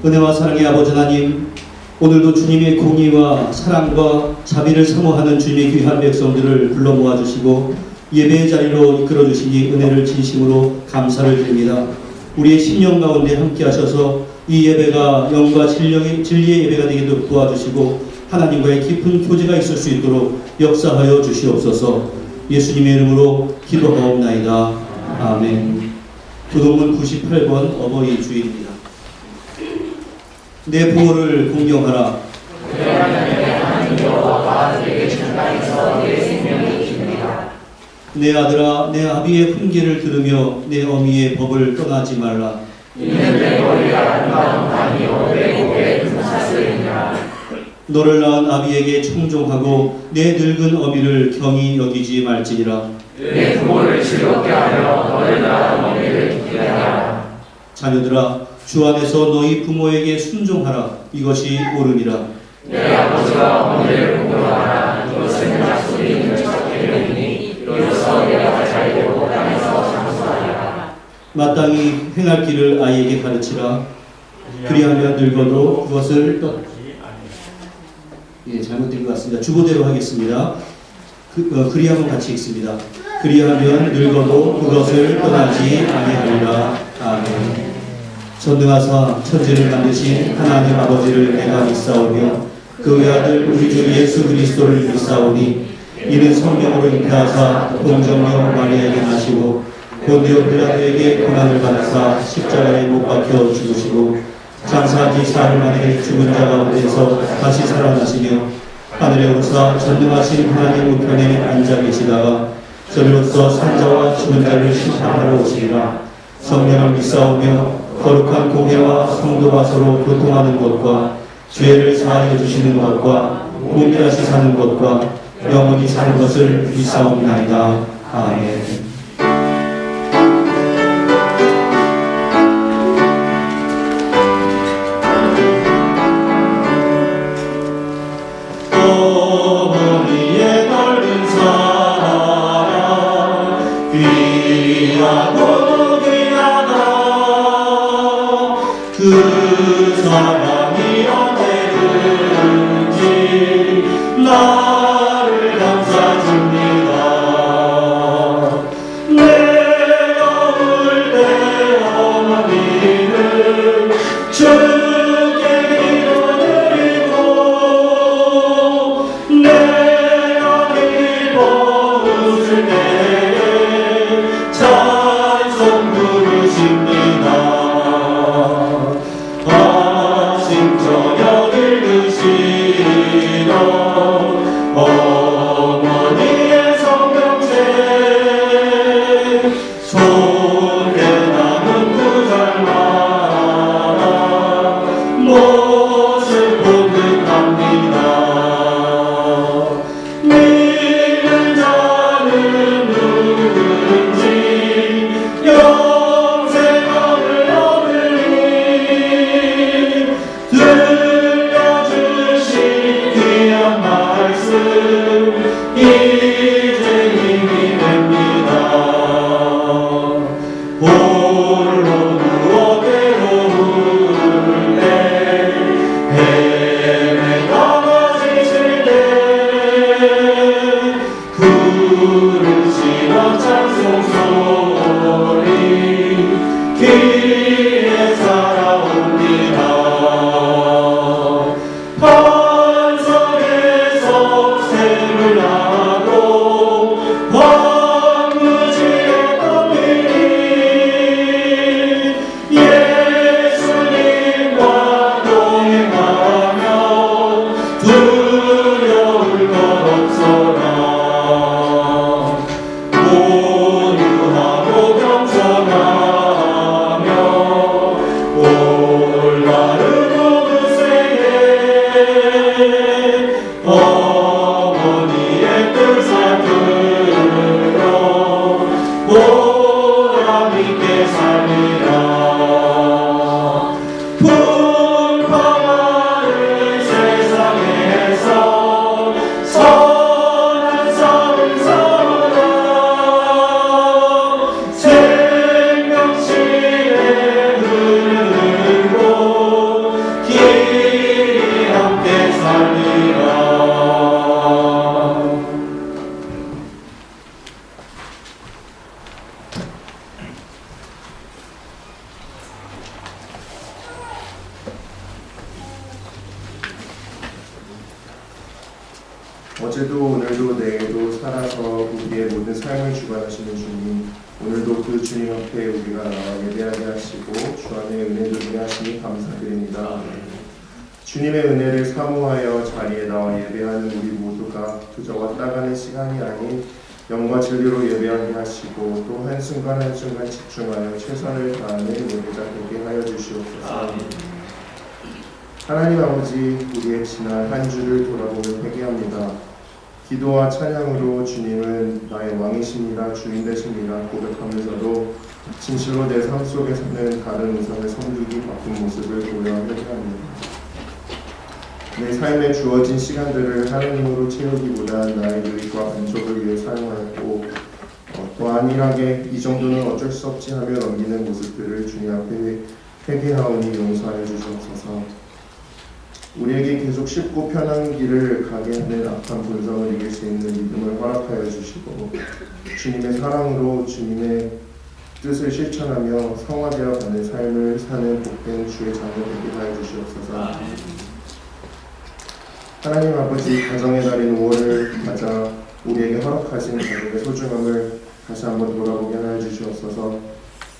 은혜와 사랑의 아버지 하나님, 오늘도 주님의 공의와 사랑과 자비를 사모하는 주님의 귀한 백성들을 불러 모아주시고 예배의 자리로 이끌어주시니 은혜를 진심으로 감사를 드립니다. 우리의 심령 가운데 함께 하셔서 이 예배가 영과 진리의 예배가 되기도 도와주시고 하나님과의 깊은 교제가 있을 수 있도록 역사하여 주시옵소서. 예수님의 이름으로 기도하옵나이다. 아멘. 교동문 98번 어버이 주일입니다. 내 부모를 공경하라. 내 아들아, 내 아비의 훈계를 들으며 내 어미의 법을 떠나지 말라. 이는 내 머리가 아름다운 밤이요 내 목에 금사슬이니라. 너를 낳은 아비에게 청종하고 내 늙은 어미를 경히 여기지 말지니라. 내 부모를 즐겁게 하며 너를 낳은 어미를 기쁘게 하라. 자녀들아, 주 안에서 너희 부모에게 순종하라. 이것이 옳으니라. 내 아버지와 어머니를 공경하라. 이것은 약속이 있는 첫 계명이니 이로써 내가 잘 되고 땅에서 장수하리라. 마땅히 행할 길을 아이에게 가르치라. 그리하면 늙어도 그것을 잘못된 것 같습니다. 주보대로 하겠습니다. 그리하면 같이 읽습니다. 그리하면 늙어도 그것을 떠나지 아니하리라. 아멘. 전능하사 천지를 만드신 하나님 아버지를 내가 믿사오며 그 외아들 우리 주 예수 그리스도를 믿사오니 이는 성령으로 잉태하사 동정녀 마리아에게 나시고 본디오 빌라도에게 고난을 받으사 십자가에 못 박혀 죽으시고 장사지 사흘 만에 죽은 자 가운데서 다시 살아나시며 하늘에 오르사 전능하신 하나님 우편에 앉아 계시다가 저리로서 산자와 죽은 자를 심판하러 오시리라. 성령을 믿사오며 거룩한 공회와 성도가 서로 교통하는 것과 죄를 사하여 주시는 것과 공의하시 사는 것과 영원히 사는 것을 믿사옵나이다. 아멘. 어머니의 넓은 사랑 귀하고 귀하다. 그 사랑이 언제든지 나를 감싸줍니다. 내가 울 때 어머니는 주께 기도드리고 내가 기뻐 웃을 때에 찬송 부르십니다. 어제도 오늘도 내일도 살아서 우리의 모든 삶을 주관하시는 주님, 오늘도 그 주님 앞에 우리가 나와 예배하게 하시고 주 안에 은혜 누리게 하시니 감사드립니다. 주님의 은혜를 사모하여 자리에 나와 예배하는 우리 모두가 그저 왔다 가는 시간이 아닌 영과 진리로 예배하게 하시고 또 한순간 한순간 집중하여 최선을 다하는 예배자 되게 하여 주시옵소서. 하나님 아버지, 우리의 지난 한 주를 돌아보며 회개합니다. 기도와 찬양으로 주님은 나의 왕이십니다, 주인 되십니다 고백하면서도 진실로 내 삶 속에서는 다른 우상을 섬기기 바쁜 모습을 보여 회개합니다. 내 삶에 주어진 시간들을 하나님으로 채우기보다 나의 유익과 만족을 위해 사용하였고 또 안일하게 이 정도는 어쩔 수 없지 하며 넘기는 모습들을 주님 앞에 회개하오니 용서하여 주시옵소서. 우리에게 계속 쉽고 편한 길을 가게 하는 악한 본성을 이길 수 있는 믿음을 허락하여 주시고 주님의 사랑으로 주님의 뜻을 실천하며 성화되어 가는 삶을 사는 복된 주의 자녀 되게 하여 주시옵소서. 하나님 아버지, 가정의 달인 5월을 맞아 우리에게 허락하신 가족의 소중함을 다시 한번 돌아보게 하여 주시옵소서.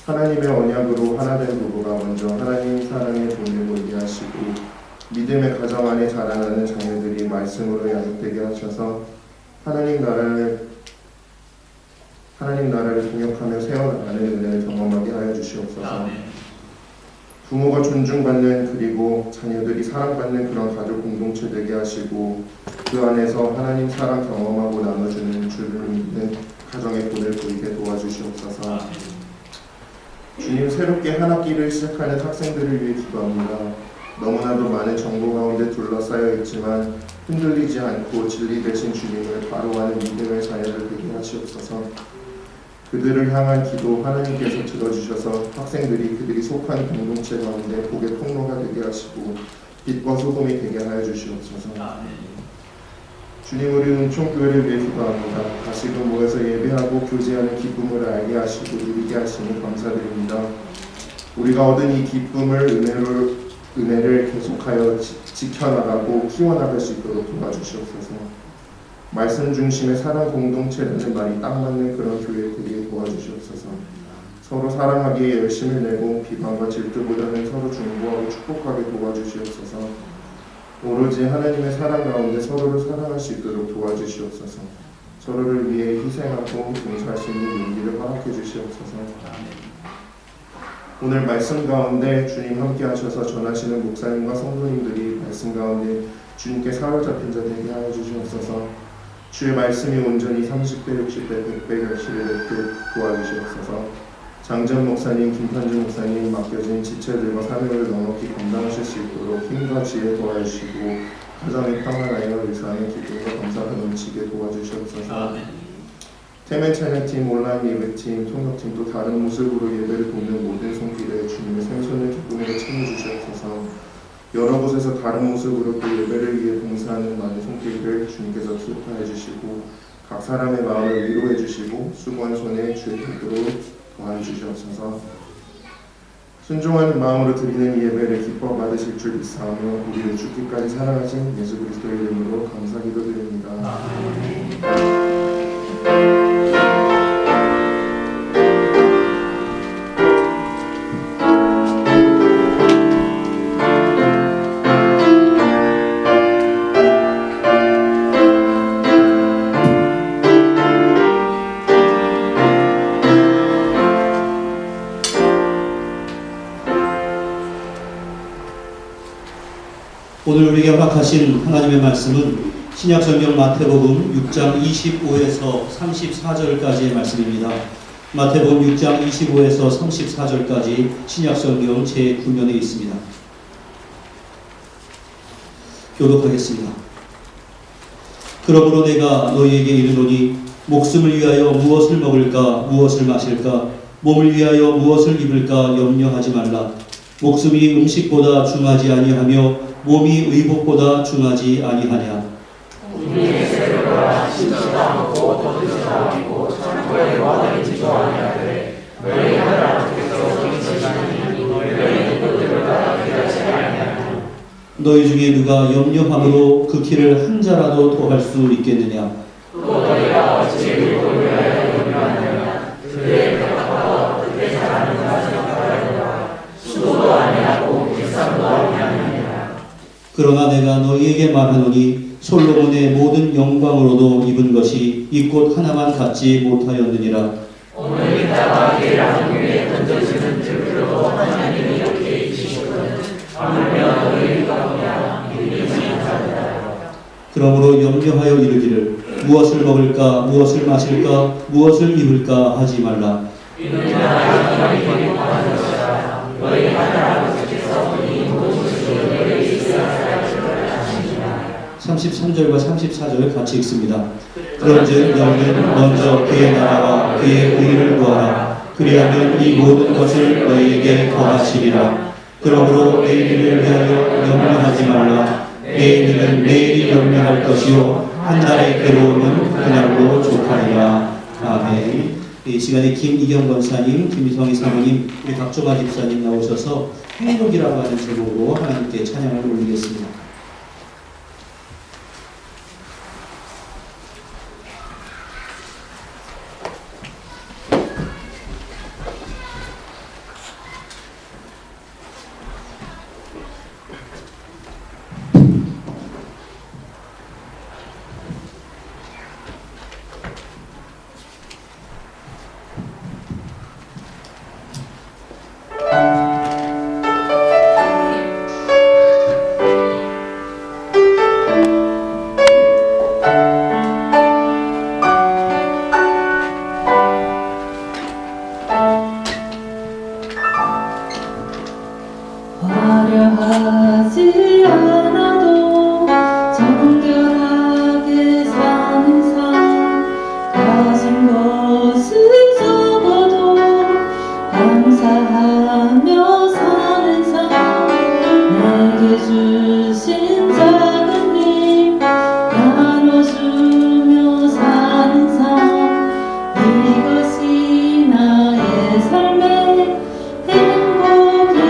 하나님의 언약으로 하나된 부부가 먼저 하나님 사랑의 본능을 이해하시고 믿음의 가정 안에 자라나는 자녀들이 말씀으로 양육되게 하셔서 하나님 나라를 동역하며 세워나가는 은혜를 경험하게 하여 주시옵소서. 부모가 존중받는 그리고 자녀들이 사랑받는 그런 가족 공동체 되게 하시고 그 안에서 하나님 사랑 경험하고 나눠주는 주를 믿는 가정의 본을 보이게 도와주시옵소서. 주님, 새롭게 한 학기를 시작하는 학생들을 위해 기도합니다. 너무나도 많은 정보 가운데 둘러싸여 있지만 흔들리지 않고 진리 되신 주님을 바로하는 믿음의 자녀들 되게 하시옵소서. 그들을 향한 기도 하나님께서 들어주셔서 학생들이 그들이 속한 공동체 가운데 복의 통로가 되게 하시고 빛과 소금이 되게 하여 주시옵소서. 주님, 우리 은총교회를 위해 기도합니다. 다시금 모여서 예배하고 교제하는 기쁨을 알게 하시고 누리게 하시니 감사드립니다. 우리가 얻은 이 기쁨을 은혜를 계속하여 지켜나가고 키워나갈 수 있도록 도와주시옵소서. 말씀 중심의 사랑 공동체라는 말이 딱 맞는 그런 교회 되게 도와주시옵소서. 서로 사랑하기에 열심을 내고 비방과 질투보다는 서로 중보하고 축복하게 도와주시옵소서. 오로지 하나님의 사랑 가운데 서로를 사랑할 수 있도록 도와주시옵소서. 서로를 위해 희생하고 봉사할 수 있는 용기를 허락해 주시옵소서. 오늘 말씀 가운데 주님 함께 하셔서 전하시는 목사님과 성도님들이 말씀 가운데 주님께 사로잡힌 자 되게 하여 주시옵소서. 주의 말씀이 온전히 30배, 60배, 100배 결실을 맺게 도와주시옵소서. 장전 목사님, 김판준 목사님 맡겨진 지체들과 사명을 넉넉히 감당하실 수 있도록 힘과 지혜 도와주시고 가정의 평안하여 일상의 기쁨과 감사가 넘치게 도와주시옵소서. 태멘 찬양팀, 온라인 예배팀, 통역팀 또 다른 모습으로 예배를 돕는 모든 손길에 주님의 생선을 기쁨으로 채워주시옵소서. 여러 곳에서 다른 모습으로 그 예배를 위해 봉사하는 많은 손길을 주님께서 기억하여 주시고 각 사람의 마음을 위로해 주시고 수고한 손에 주의 뜻으로 도와해 주시옵소서. 순종하는 마음으로 드리는 이 예배를 기뻐 받으실 줄 믿사오며 우리를 죽기까지 사랑하신 예수 그리스도의 이름으로 감사 기도드립니다. 오늘 우리에게 허락하신 하나님의 말씀은 신약성경 마태복음 6장 25에서 34절까지의 말씀입니다. 마태복음 6장 25에서 34절까지 신약성경 제9면에 있습니다. 교독하겠습니다. 그러므로 내가 너희에게 이르노니 목숨을 위하여 무엇을 먹을까 무엇을 마실까 몸을 위하여 무엇을 입을까 염려하지 말라. 목숨이 음식보다 중하지 아니하며 몸이 의복보다 중하지 아니하냐. 우리의 세력과 심지도 않고 거두지도 않고 천국에 와닿지도 아니하되 너희 하나님께서 경치시니 너희 뜻대로 따라 되지 아니하냐. 너희 중에 누가 염려함으로 그 키를 한 자라도 더할 수 있겠느냐? 또 너희가 어찌 율법을 위하여 염려하느냐? 그의 벽하고 그의 자라는 것을 바라보라. 수고도 아니하고 일상도 아니하느니라. 그러나 내가 너희에게 말하노니 솔로몬의 모든 영광으로도 입은 것이 이 꽃 하나만 갖지 못하였느니라. 오늘 이따가 그의 나무에 던져지는 들으로 하나님이 이렇게 이시거든. 하물며 너희 가운데 믿음이 있다. 그러므로 염려하여 이르기를 무엇을 먹을까 무엇을 마실까 무엇을 입을까 하지 말라. 이는 하나님이 기뻐하는 것이라. 너희 하늘 아버지께서 이 모든 것을 너희에게 있으라. 33절과 34절 같이 읽습니다. 그런즉 너희는 먼저 그의 나라와 그의 의를 구하라. 그리하면 이 모든 것을 너희에게 더하시리라. 그러므로 내일을 위하여 염려하지 말라. 내일은 내일이 염려할 것이요 한 달의 괴로움은 그날로 족하리라. 아멘. 이 시간에 김이경 권사님, 김희성희 사모님, 우리 박조가 집사님 나오셔서 행복이라고 하는 제목으로 하나님께 찬양을 올리겠습니다. 화려하지 않아도 정결하게 사는 삶, 가진 것을 적어도 감사하며 사는 삶, 내게 주신 작은 힘 나눠주며 사는 삶, 이것이 나의 삶의 행복이라오.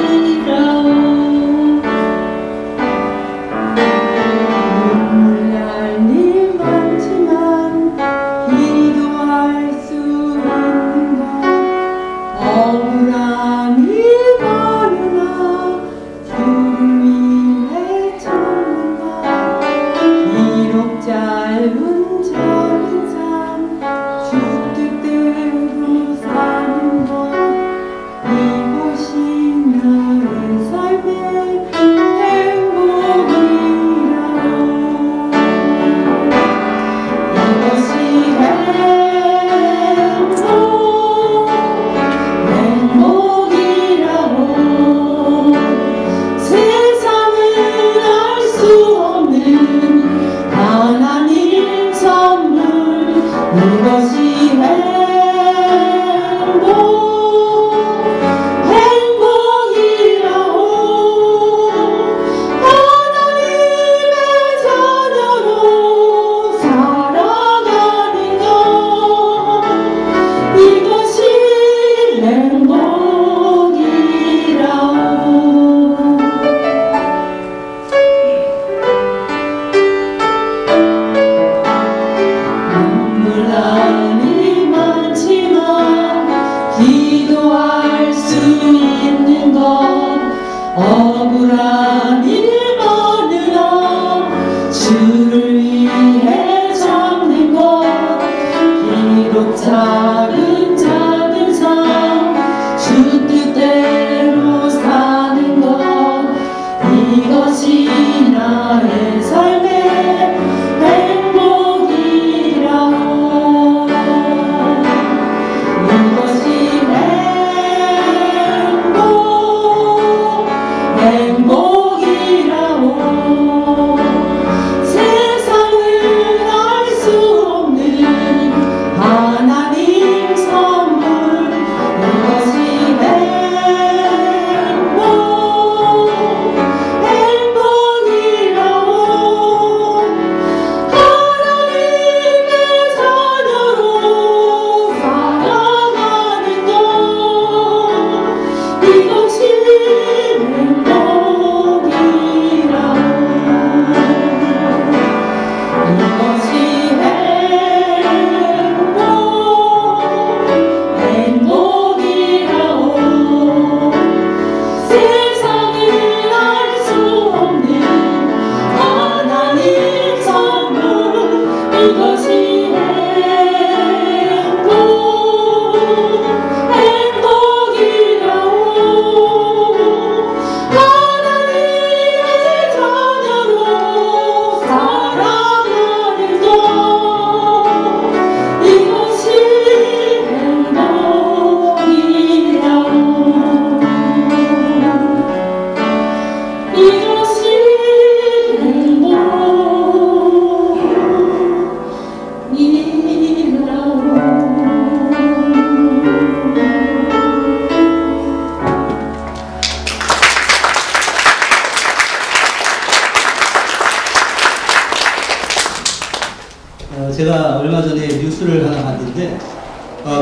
제가 얼마 전에 뉴스를 하나 봤는데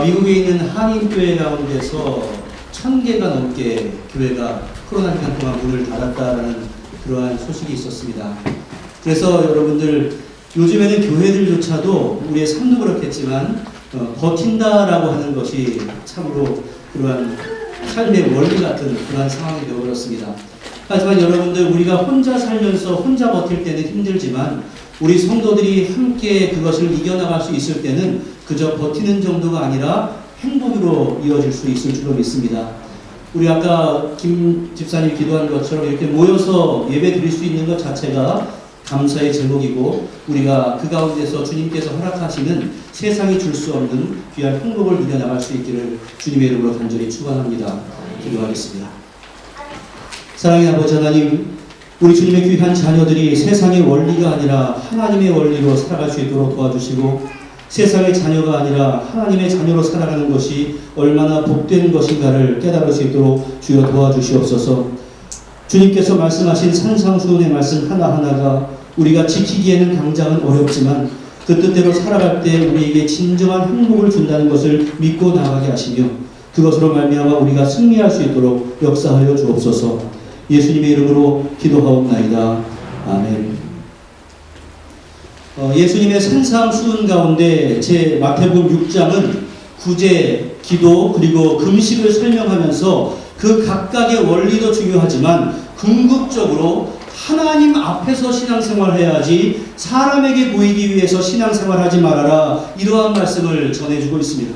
미국에 있는 한인교회 가운데서 1000개가 넘게 교회가 코로나 기간 동안 문을 닫았다라는 그러한 소식이 있었습니다. 그래서 여러분들 요즘에는 교회들조차도 우리의 삶도 그렇겠지만 버틴다라고 하는 것이 참으로 그러한 삶의 원리 같은 그러한 상황이 되어버렸습니다. 하지만 여러분들 우리가 혼자 살면서 혼자 버틸 때는 힘들지만 우리 성도들이 함께 그것을 이겨나갈 수 있을 때는 그저 버티는 정도가 아니라 행복으로 이어질 수 있을 줄로 믿습니다. 우리 아까 김 집사님이 기도한 것처럼 이렇게 모여서 예배 드릴 수 있는 것 자체가 감사의 제목이고 우리가 그 가운데서 주님께서 허락하시는 세상이 줄 수 없는 귀한 행복을 누려나갈 수 있기를 주님의 이름으로 간절히 축원합니다. 기도하겠습니다. 사랑의 아버지 하나님, 우리 주님의 귀한 자녀들이 세상의 원리가 아니라 하나님의 원리로 살아갈 수 있도록 도와주시고 세상의 자녀가 아니라 하나님의 자녀로 살아가는 것이 얼마나 복된 것인가를 깨달을 수 있도록 주여 도와주시옵소서. 주님께서 말씀하신 산상수훈의 말씀 하나하나가 우리가 지키기에는 당장은 어렵지만 그 뜻대로 살아갈 때 우리에게 진정한 행복을 준다는 것을 믿고 나가게 하시며 그것으로 말미암아 우리가 승리할 수 있도록 역사하여 주옵소서. 예수님의 이름으로 기도하옵나이다. 아멘. 예수님의 산상수훈 가운데 제 마태복음 6장은 구제, 기도 그리고 금식을 설명하면서 그 각각의 원리도 중요하지만 궁극적으로 하나님 앞에서 신앙생활해야지 사람에게 보이기 위해서 신앙생활하지 말아라 이러한 말씀을 전해주고 있습니다.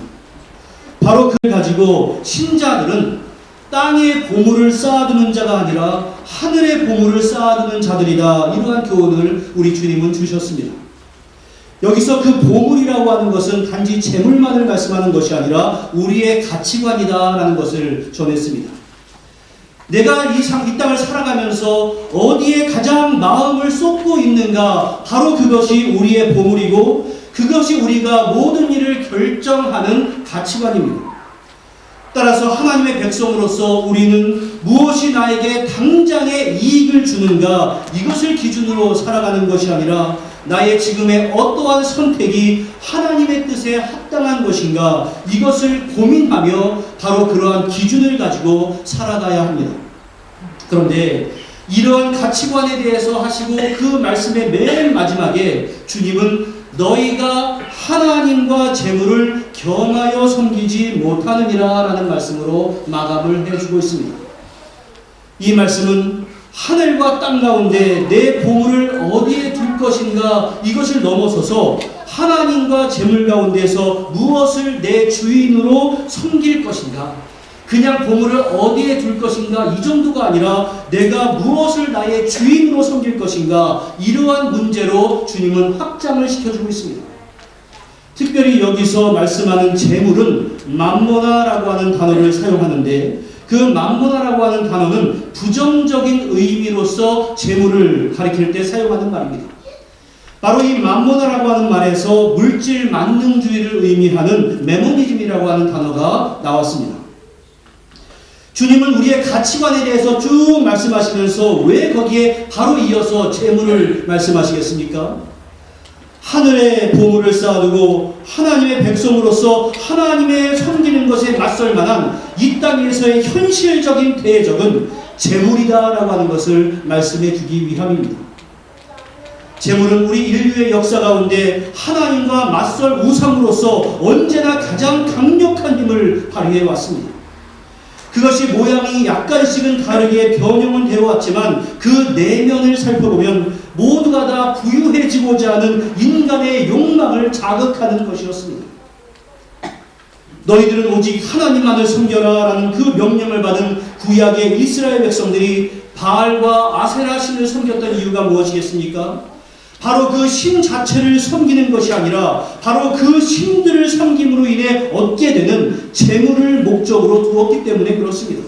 바로 그를 가지고 신자들은 땅에 보물을 쌓아두는 자가 아니라 하늘에 보물을 쌓아두는 자들이다 이러한 교훈을 우리 주님은 주셨습니다. 여기서 그 보물이라고 하는 것은 단지 재물만을 말씀하는 것이 아니라 우리의 가치관이다 라는 것을 전했습니다. 내가 이 땅을 살아가면서 어디에 가장 마음을 쏟고 있는가 바로 그것이 우리의 보물이고 그것이 우리가 모든 일을 결정하는 가치관입니다. 따라서 하나님의 백성으로서 우리는 무엇이 나에게 당장의 이익을 주는가 이것을 기준으로 살아가는 것이 아니라 나의 지금의 어떠한 선택이 하나님의 뜻에 합당한 것인가 이것을 고민하며 바로 그러한 기준을 가지고 살아가야 합니다. 그런데 이러한 가치관에 대해서 하시고 그 말씀의 맨 마지막에 주님은 너희가 하나님과 재물을 겸하여 섬기지 못하느니라 라는 말씀으로 마감을 해주고 있습니다. 이 말씀은 하늘과 땅 가운데 내 보물을 어디에 둘 것인가 이것을 넘어서서 하나님과 재물 가운데서 무엇을 내 주인으로 섬길 것인가 그냥 보물을 어디에 둘 것인가 이 정도가 아니라 내가 무엇을 나의 주인으로 섬길 것인가 이러한 문제로 주님은 확장을 시켜주고 있습니다. 특별히 여기서 말씀하는 재물은 맘모나라고 하는 단어를 사용하는데 그 맘모나라고 하는 단어는 부정적인 의미로서 재물을 가리킬 때 사용하는 말입니다. 바로 이 맘모나라고 하는 말에서 물질 만능주의를 의미하는 메모니즘이라고 하는 단어가 나왔습니다. 주님은 우리의 가치관에 대해서 쭉 말씀하시면서 왜 거기에 바로 이어서 재물을 말씀하시겠습니까? 하늘에 보물을 쌓아두고 하나님의 백성으로서 하나님의 섬기는 것에 맞설 만한 이 땅에서의 현실적인 대적은 재물이다라고 하는 것을 말씀해 주기 위함입니다. 재물은 우리 인류의 역사 가운데 하나님과 맞설 우상으로서 언제나 가장 강력한 힘을 발휘해 왔습니다. 그것이 모양이 약간씩은 다르게 변형은 되어 왔지만 그 내면을 살펴보면 모두가 다 부유해지고자 하는 인간의 욕망을 자극하는 것이었습니다. 너희들은 오직 하나님만을 섬겨라 라는 그 명령을 받은 구약의 이스라엘 백성들이 바알과 아세라 신을 섬겼던 이유가 무엇이겠습니까? 바로 그 신 자체를 섬기는 것이 아니라 바로 그 신들을 섬김으로 인해 얻게 되는 재물을 목적으로 두었기 때문에 그렇습니다.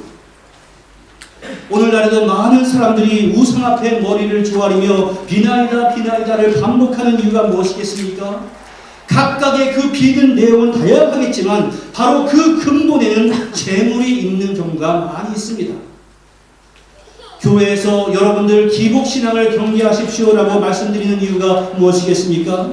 오늘날에도 많은 사람들이 우상 앞에 머리를 조아리며 비나이다 비나이다를 반복하는 이유가 무엇이겠습니까? 각각의 그 비든 내용은 다양하겠지만 바로 그 근본에는 재물이 있는 경우가 많이 있습니다. 교회에서 여러분들 기복신앙을 경계하십시오라고 말씀드리는 이유가 무엇이겠습니까?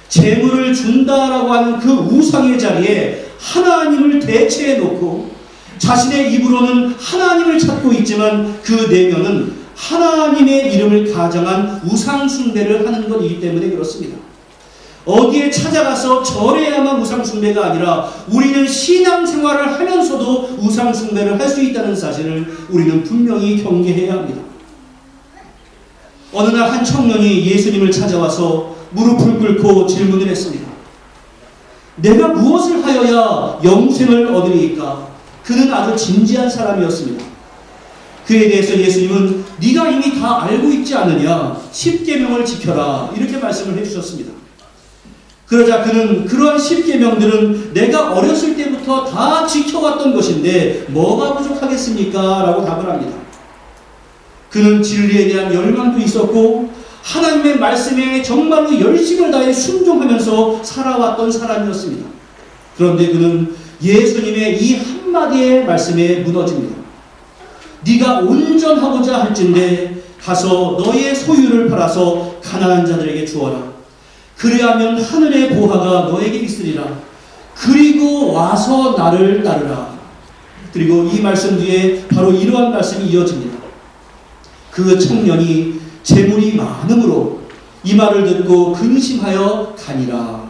재물을 준다라고 하는 그 우상의 자리에 하나님을 대체해 놓고 자신의 입으로는 하나님을 찾고 있지만 그 내면은 하나님의 이름을 가정한 우상 숭배를 하는 것이기 때문에 그렇습니다. 어디에 찾아가서 절해야만 우상 숭배가 아니라 우리는 신앙생활을 하면서도 우상 숭배를 할 수 있다는 사실을 우리는 분명히 경계해야 합니다. 어느 날 한 청년이 예수님을 찾아와서 무릎을 꿇고 질문을 했습니다. 내가 무엇을 하여야 영생을 얻으리이까? 그는 아주 진지한 사람이었습니다. 그에 대해서 예수님은 네가 이미 다 알고 있지 않느냐? 10계명을 지켜라. 이렇게 말씀을 해주셨습니다. 그러자 그는 그러한 10계명들은 내가 어렸을 때부터 다 지켜왔던 것인데 뭐가 부족하겠습니까? 라고 답을 합니다. 그는 진리에 대한 열망도 있었고 하나님의 말씀에 정말로 열심을 다해 순종하면서 살아왔던 사람이었습니다. 그런데 그는 예수님의 이 한마디의 말씀에 무너집니다. 네가 온전하고자 할진대 가서 너의 소유를 팔아서 가난한 자들에게 주어라. 그래야면 하늘의 보화가 너에게 있으리라. 그리고 와서 나를 따르라. 그리고 이 말씀 뒤에 바로 이러한 말씀이 이어집니다. 그 청년이 재물이 많음으로 이 말을 듣고 근심하여 가니라.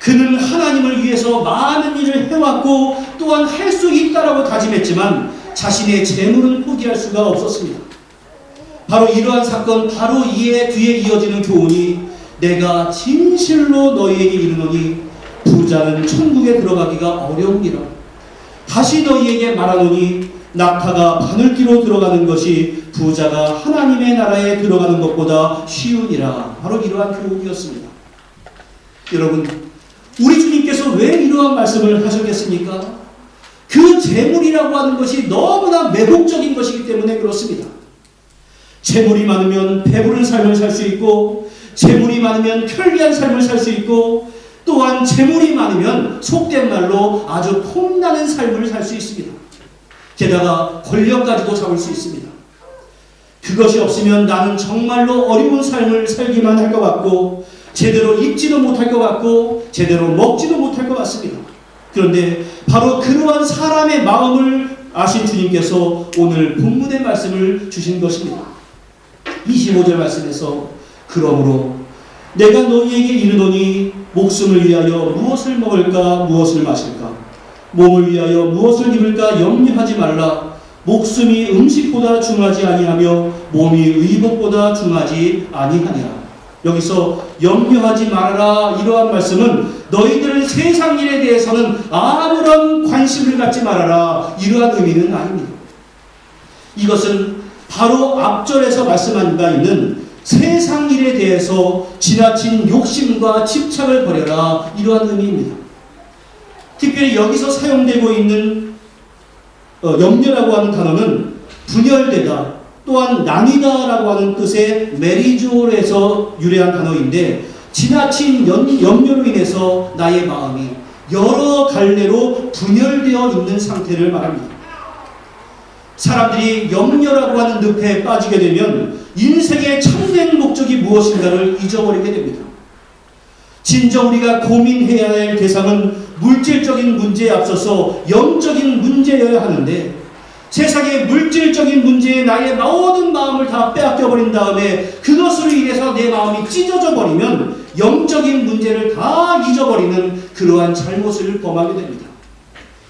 그는 하나님을 위해서 많은 일을 해왔고 또한 할 수 있다라고 다짐했지만 자신의 재물은 포기할 수가 없었습니다. 바로 이러한 사건, 바로 이에 뒤에 이어지는 교훈이 내가 진실로 너희에게 이르노니 부자는 천국에 들어가기가 어려우니라. 다시 너희에게 말하노니 낙타가 바늘기로 들어가는 것이 부자가 하나님의 나라에 들어가는 것보다 쉬우니라. 바로 이러한 교훈이었습니다. 여러분, 우리 주님께서 왜 이러한 말씀을 하셨겠습니까? 그 재물이라고 하는 것이 너무나 매복적인 것이기 때문에 그렇습니다. 재물이 많으면 배부른 삶을 살 수 있고, 재물이 많으면 편리한 삶을 살 수 있고, 또한 재물이 많으면 속된 말로 아주 폼나는 삶을 살 수 있습니다. 게다가 권력까지도 잡을 수 있습니다. 그것이 없으면 나는 정말로 어려운 삶을 살기만 할 것 같고, 제대로 입지도 못할 것 같고, 제대로 먹지도 못할 것 같습니다. 그런데 바로 그러한 사람의 마음을 아신 주님께서 오늘 본문의 말씀을 주신 것입니다. 25절 말씀에서 그러므로 내가 너희에게 이르노니 목숨을 위하여 무엇을 먹을까 무엇을 마실까 몸을 위하여 무엇을 입을까 염려하지 말라. 목숨이 음식보다 중하지 아니하며 몸이 의복보다 중하지 아니하니라. 여기서 염려하지 말아라 이러한 말씀은 너희들은 세상 일에 대해서는 아무런 관심을 갖지 말아라 이러한 의미는 아닙니다. 이것은 바로 앞절에서 말씀한 바 있는 세상 일에 대해서 지나친 욕심과 집착을 버려라 이러한 의미입니다. 특별히 여기서 사용되고 있는 염려라고 하는 단어는 분열되다 또한 나뉘다라고 하는 뜻의 메리조에서 유래한 단어인데 지나친 염려로 인해서 나의 마음이 여러 갈래로 분열되어 있는 상태를 말합니다. 사람들이 염려라고 하는 늪에 빠지게 되면 인생의 참된 목적이 무엇인가를 잊어버리게 됩니다. 진정 우리가 고민해야 할 대상은 물질적인 문제에 앞서서 영적인 문제여야 하는데 세상의 물질적인 문제에 나의 모든 마음을 다 빼앗겨버린 다음에 그것으로 인해서 내 마음이 찢어져 버리면 영적인 문제를 다 잊어버리는 그러한 잘못을 범하게 됩니다.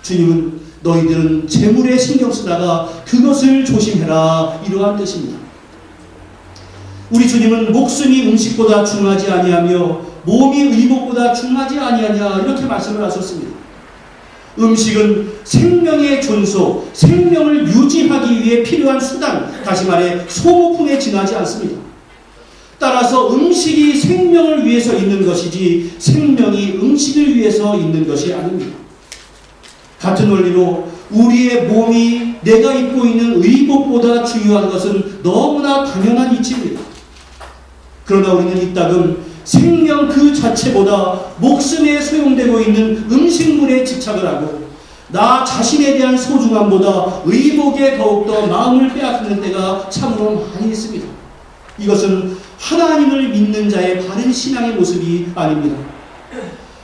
주님은 너희들은 재물에 신경 쓰다가 그것을 조심해라 이러한 뜻입니다. 우리 주님은 목숨이 음식보다 중하지 아니하며 몸이 의복보다 중하지 아니하냐 이렇게 말씀을 하셨습니다. 음식은 생명의 존속, 생명을 유지하기 위해 필요한 수단, 다시 말해 소모품에 지나지 않습니다. 따라서 음식이 생명을 위해서 있는 것이지 생명이 음식을 위해서 있는 것이 아닙니다. 같은 원리로 우리의 몸이 내가 입고 있는 의복보다 중요한 것은 너무나 당연한 이치입니다. 그러나 우리는 이따금 생명 그 자체보다 목숨에 소용되고 있는 음식물에 집착을 하고 나 자신에 대한 소중함보다 의복에 더욱더 마음을 빼앗기는 때가 참으로 많이 있습니다. 이것은 하나님을 믿는 자의 바른 신앙의 모습이 아닙니다.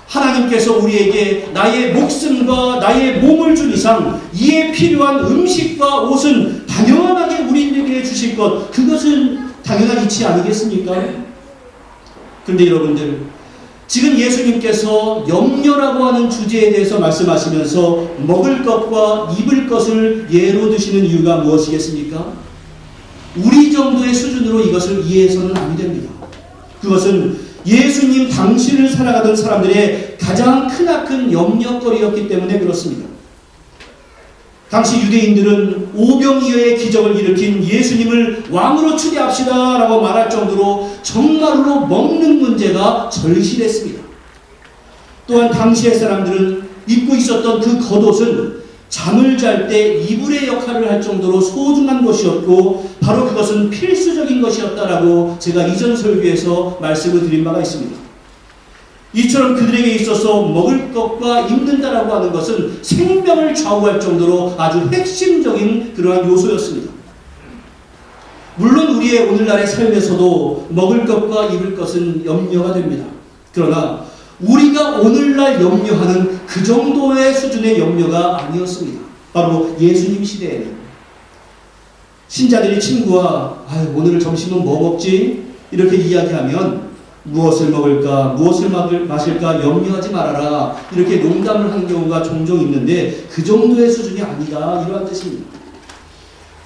하나님께서 우리에게 나의 목숨과 나의 몸을 준 이상 이에 필요한 음식과 옷은 당연하게 우리에게 주실 것, 그것은 당연한 이치 아니겠습니까? 그런데 여러분들, 지금 예수님께서 염려라고 하는 주제에 대해서 말씀하시면서 먹을 것과 입을 것을 예로 드시는 이유가 무엇이겠습니까? 우리 정도의 수준으로 이것을 이해해서는 안 됩니다. 그것은 예수님 당시를 살아가던 사람들의 가장 크나큰 염려거리였기 때문에 그렇습니다. 당시 유대인들은 오병이어의 기적을 일으킨 예수님을 왕으로 추대합시다 라고 말할 정도로 정말로 먹는 문제가 절실했습니다. 또한 당시의 사람들은 입고 있었던 그 겉옷은 잠을 잘 때 이불의 역할을 할 정도로 소중한 것이었고 바로 그것은 필수적인 것이었다라고 제가 이전 설교에서 말씀을 드린 바가 있습니다. 이처럼 그들에게 있어서 먹을 것과 입는다라고 하는 것은 생명을 좌우할 정도로 아주 핵심적인 그러한 요소였습니다. 물론 우리의 오늘날의 삶에서도 먹을 것과 입을 것은 염려가 됩니다. 그러나 우리가 오늘날 염려하는 그 정도의 수준의 염려가 아니었습니다. 바로 예수님 시대에는 신자들이 친구와 오늘 점심은 뭐 먹지? 이렇게 이야기하면 무엇을 먹을까, 무엇을 마실까 염려하지 말아라 이렇게 농담을 하는 경우가 종종 있는데 그 정도의 수준이 아니다 이러한 뜻입니다.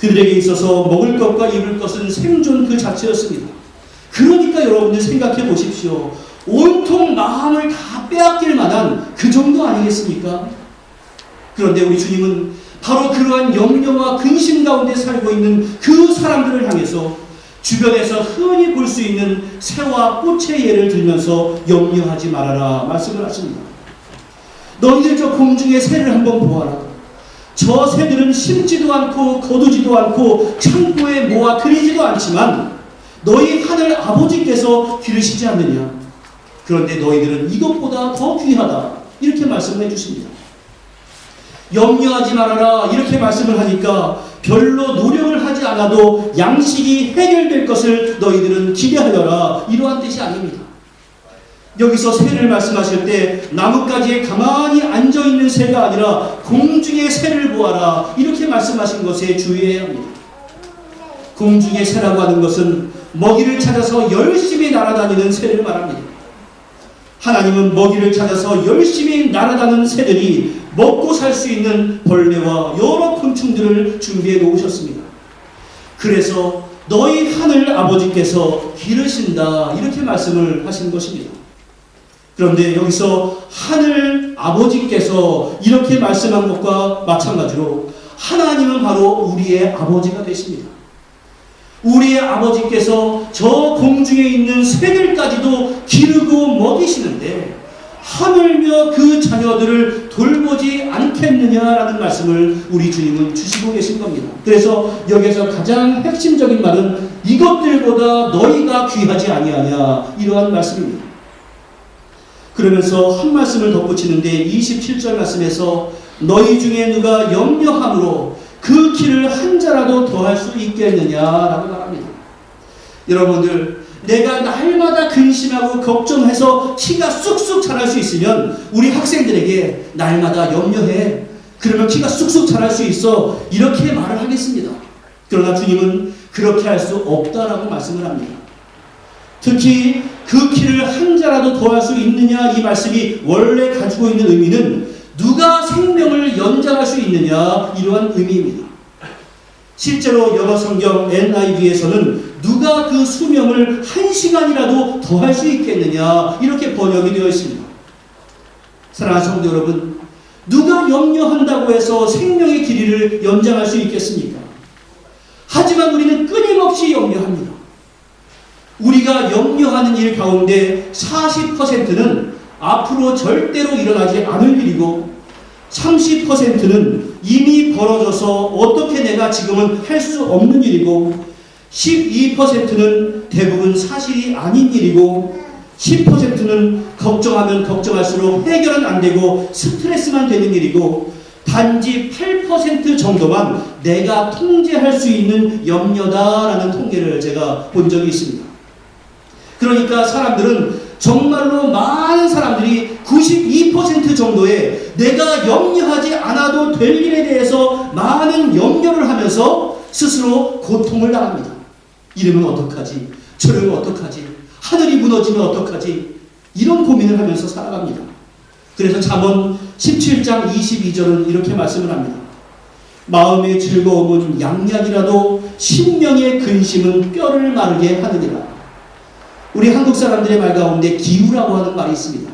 그들에게 있어서 먹을 것과 입을 것은 생존 그 자체였습니다. 그러니까 여러분들 생각해 보십시오. 온통 마음을 다 빼앗길 만한 그 정도 아니겠습니까? 그런데 우리 주님은 바로 그러한 염려와 근심 가운데 살고 있는 그 사람들을 향해서 주변에서 흔히 볼 수 있는 새와 꽃의 예를 들면서 염려하지 말아라 말씀을 하십니다. 너희들 저 공중의 새를 한번 보아라. 저 새들은 심지도 않고 거두지도 않고 창고에 모아 들이지도 않지만 너희 하늘 아버지께서 기르시지 않느냐. 그런데 너희들은 이것보다 더 귀하다 이렇게 말씀을 해주십니다. 염려하지 말아라 이렇게 말씀을 하니까 별로 노력을 하지 않아도 양식이 해결될 것을 너희들은 기대하여라 이러한 뜻이 아닙니다. 여기서 새를 말씀하실 때 나뭇가지에 가만히 앉아있는 새가 아니라 공중의 새를 보아라 이렇게 말씀하신 것에 주의해야 합니다. 공중의 새라고 하는 것은 먹이를 찾아서 열심히 날아다니는 새를 말합니다. 하나님은 먹이를 찾아서 열심히 날아다니는 새들이 먹고 살 수 있는 벌레와 여러 곤충들을 준비해 놓으셨습니다. 그래서 너희 하늘 아버지께서 기르신다 이렇게 말씀을 하신 것입니다. 그런데 여기서 하늘 아버지께서 이렇게 말씀한 것과 마찬가지로 하나님은 바로 우리의 아버지가 되십니다. 우리의 아버지께서 저 공중에 있는 새들까지도 기르고 먹이시는데 하물며 그 자녀들을 돌보지 않겠느냐라는 말씀을 우리 주님은 주시고 계신 겁니다. 그래서 여기서 가장 핵심적인 말은 이것들보다 너희가 귀하지 아니하냐 이러한 말씀입니다. 그러면서 한 말씀을 덧붙이는데 27절 말씀에서 너희 중에 누가 염려함으로 그 키를 한 자라도 더할 수 있겠느냐라고 말합니다. 여러분들 내가 날마다 근심하고 걱정해서 키가 쑥쑥 자랄 수 있으면 우리 학생들에게 날마다 염려해. 그러면 키가 쑥쑥 자랄 수 있어. 이렇게 말을 하겠습니다. 그러나 주님은 그렇게 할 수 없다라고 말씀을 합니다. 특히 그 키를 한 자라도 더할 수 있느냐 이 말씀이 원래 가지고 있는 의미는 누가 생명을 연장할 수 있느냐 이러한 의미입니다. 실제로 영어 성경 NIV에서는 누가 그 수명을 1시간이라도 더 할 수 있겠느냐 이렇게 번역이 되어 있습니다. 사랑하는 성도 여러분, 누가 염려한다고 해서 생명의 길이를 연장할 수 있겠습니까? 하지만 우리는 끊임없이 염려합니다. 우리가 염려하는 일 가운데 40%는 앞으로 절대로 일어나지 않을 일이고 30%는 이미 벌어져서 어떻게 내가 지금은 할 수 없는 일이고 12%는 대부분 사실이 아닌 일이고 10%는 걱정하면 걱정할수록 해결은 안 되고 스트레스만 되는 일이고 단지 8% 정도만 내가 통제할 수 있는 염려다라는 통계를 제가 본 적이 있습니다. 그러니까 사람들은 정말로 많은 사람들이 92% 정도의 내가 염려하지 않아도 될 일에 대해서 많은 염려를 하면서 스스로 고통을 당합니다. 이러면 어떡하지? 저러면 어떡하지? 하늘이 무너지면 어떡하지? 이런 고민을 하면서 살아갑니다. 그래서 잠언 17장 22절은 이렇게 말씀을 합니다. 마음의 즐거움은 양약이라도 심령의 근심은 뼈를 마르게 하느니라. 우리 한국 사람들의 말 가운데 기우라고 하는 말이 있습니다.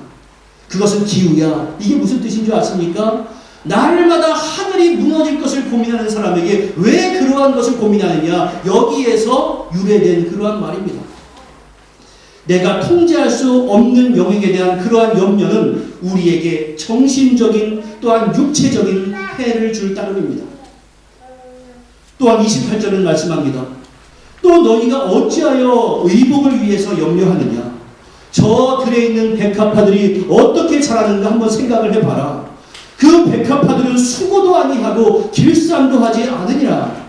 그것은 기우야. 이게 무슨 뜻인 줄 아십니까? 날마다 하늘이 무너질 것을 고민하는 사람에게 왜 그러한 것을 고민하느냐, 여기에서 유래된 그러한 말입니다. 내가 통제할 수 없는 영역에 대한 그러한 염려는 우리에게 정신적인 또한 육체적인 해를 줄 따름입니다. 또한 28절은 말씀합니다. 또 너희가 어찌하여 의복을 위해서 염려하느냐? 저 들에 있는 백합화들이 어떻게 자라는가 한번 생각을 해봐라. 그 백합화들은 수고도 아니하고 길쌈도 하지 않으니라.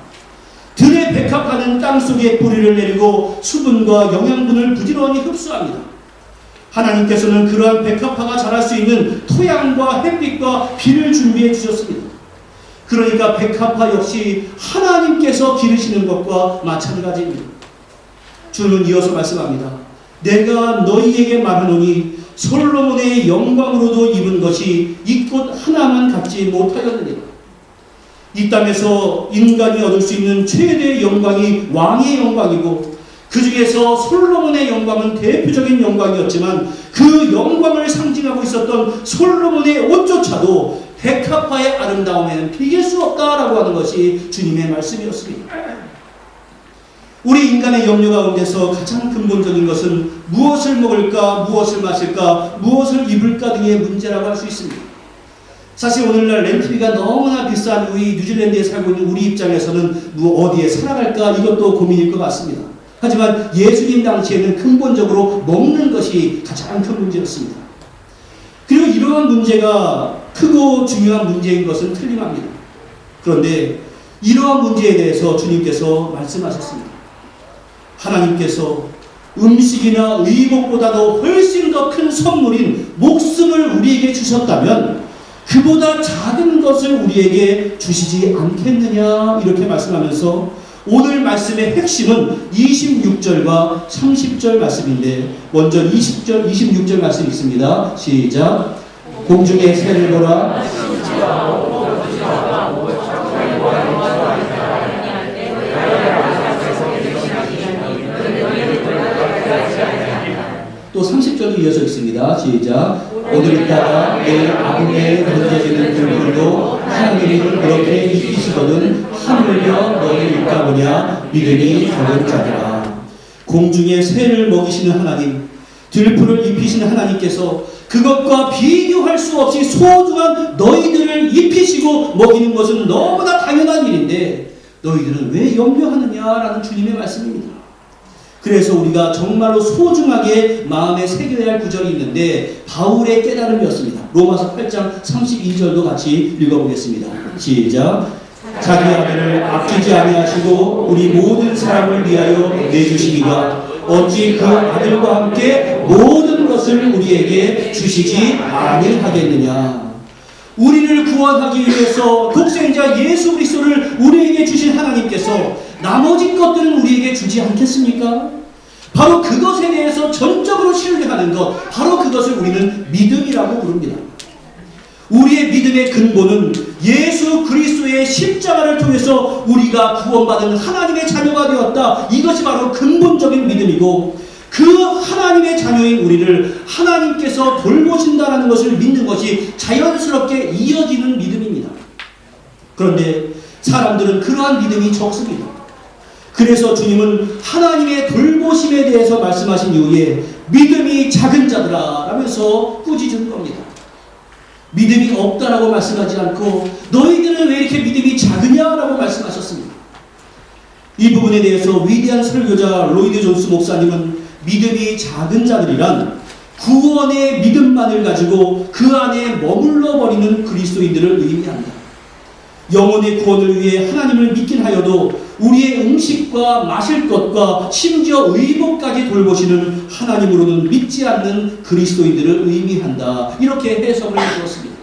들의 백합화는 땅속에 뿌리를 내리고 수분과 영양분을 부지런히 흡수합니다. 하나님께서는 그러한 백합화가 자랄 수 있는 토양과 햇빛과 비를 준비해 주셨습니다. 그러니까 백합화 역시 하나님께서 기르시는 것과 마찬가지입니다. 주는 이어서 말씀합니다. 내가 너희에게 말하노니 솔로몬의 영광으로도 입은 것이 이 꽃 하나만 갖지 못하였느니라. 이 땅에서 인간이 얻을 수 있는 최대의 영광이 왕의 영광이고, 그 중에서 솔로몬의 영광은 대표적인 영광이었지만 그 영광을 상징하고 있었던 솔로몬의 옷조차도 백합화의 아름다움에는 비길 수 없다라고 하는 것이 주님의 말씀이었습니다. 우리 인간의 염려 가운데서 가장 근본적인 것은 무엇을 먹을까, 무엇을 마실까, 무엇을 입을까 등의 문제라고 할 수 있습니다. 사실 오늘날 렌트비가 너무나 비싼 우리 뉴질랜드에 살고 있는 우리 입장에서는 어디에 살아갈까 이것도 고민일 것 같습니다. 하지만 예수님 당시에는 근본적으로 먹는 것이 가장 큰 문제였습니다. 그리고 이러한 문제가 크고 중요한 문제인 것은 틀림합니다. 그런데 이러한 문제에 대해서 주님께서 말씀하셨습니다. 하나님께서 음식이나 의복보다도 훨씬 더 큰 선물인 목숨을 우리에게 주셨다면 그보다 작은 것을 우리에게 주시지 않겠느냐, 이렇게 말씀하면서 오늘 말씀의 핵심은 26절과 30절 말씀인데, 먼저 26절 말씀 있습니다. 시작. 공중의 새를 보라. 또 30절도 이어져 있습니다. 시작. 오늘 있다가 내일 아궁에 던져지는 불불도 하나님이 그렇게 입히시거든 하물며 너희 입가보냐 믿음이 적은 자들아. 공중의 새를 먹이시는 하나님, 들풀을 입히시는 하나님께서 그것과 비교할 수 없이 소중한 너희들을 입히시고 먹이는 것은 너무나 당연한 일인데 너희들은 왜 염려하느냐라는 주님의 말씀입니다. 그래서 우리가 정말로 소중하게 마음에 새겨야 할 구절이 있는데 바울의 깨달음이었습니다. 로마서 8장 32절도 같이 읽어보겠습니다. 시작. 자기 아들을 아끼지 아니하시고 우리 모든 사람을 위하여 내주시니가 어찌 그 아들과 함께 모든 것을 우리에게 주시지 아니하겠느냐. 우리를 구원하기 위해서 독생자 예수 그리스도를 우리에게 주신 하나님께서 나머지 것들은 우리에게 주지 않겠습니까? 바로 그것에 대해서 전적으로 신뢰하는 것, 바로 그것을 우리는 믿음이라고 부릅니다. 우리의 믿음의 근본은 예수 그리스도의 십자가를 통해서 우리가 구원받은 하나님의 자녀가 되었다. 이것이 바로 근본적인 믿음이고, 그 하나님의 자녀인 우리를 하나님께서 돌보신다는 것을 믿는 것이 자연스럽게 이어지는 믿음입니다. 그런데 사람들은 그러한 믿음이 적습니다. 그래서 주님은 하나님의 돌보심에 대해서 말씀하신 이후에 믿음이 작은 자들아 라면서 꾸짖은 겁니다. 믿음이 없다라고 말씀하지 않고 너희들은 왜 이렇게 믿음이 작으냐라고 말씀하셨습니다. 이 부분에 대해서 위대한 설교자 로이드 존스 목사님은 믿음이 작은 자들이란 구원의 믿음만을 가지고 그 안에 머물러 버리는 그리스도인들을 의미합니다. 영혼의 구원을 위해 하나님을 믿긴 하여도 우리의 음식과 마실 것과 심지어 의복까지 돌보시는 하나님으로는 믿지 않는 그리스도인들을 의미한다. 이렇게 해석을 해주었습니다.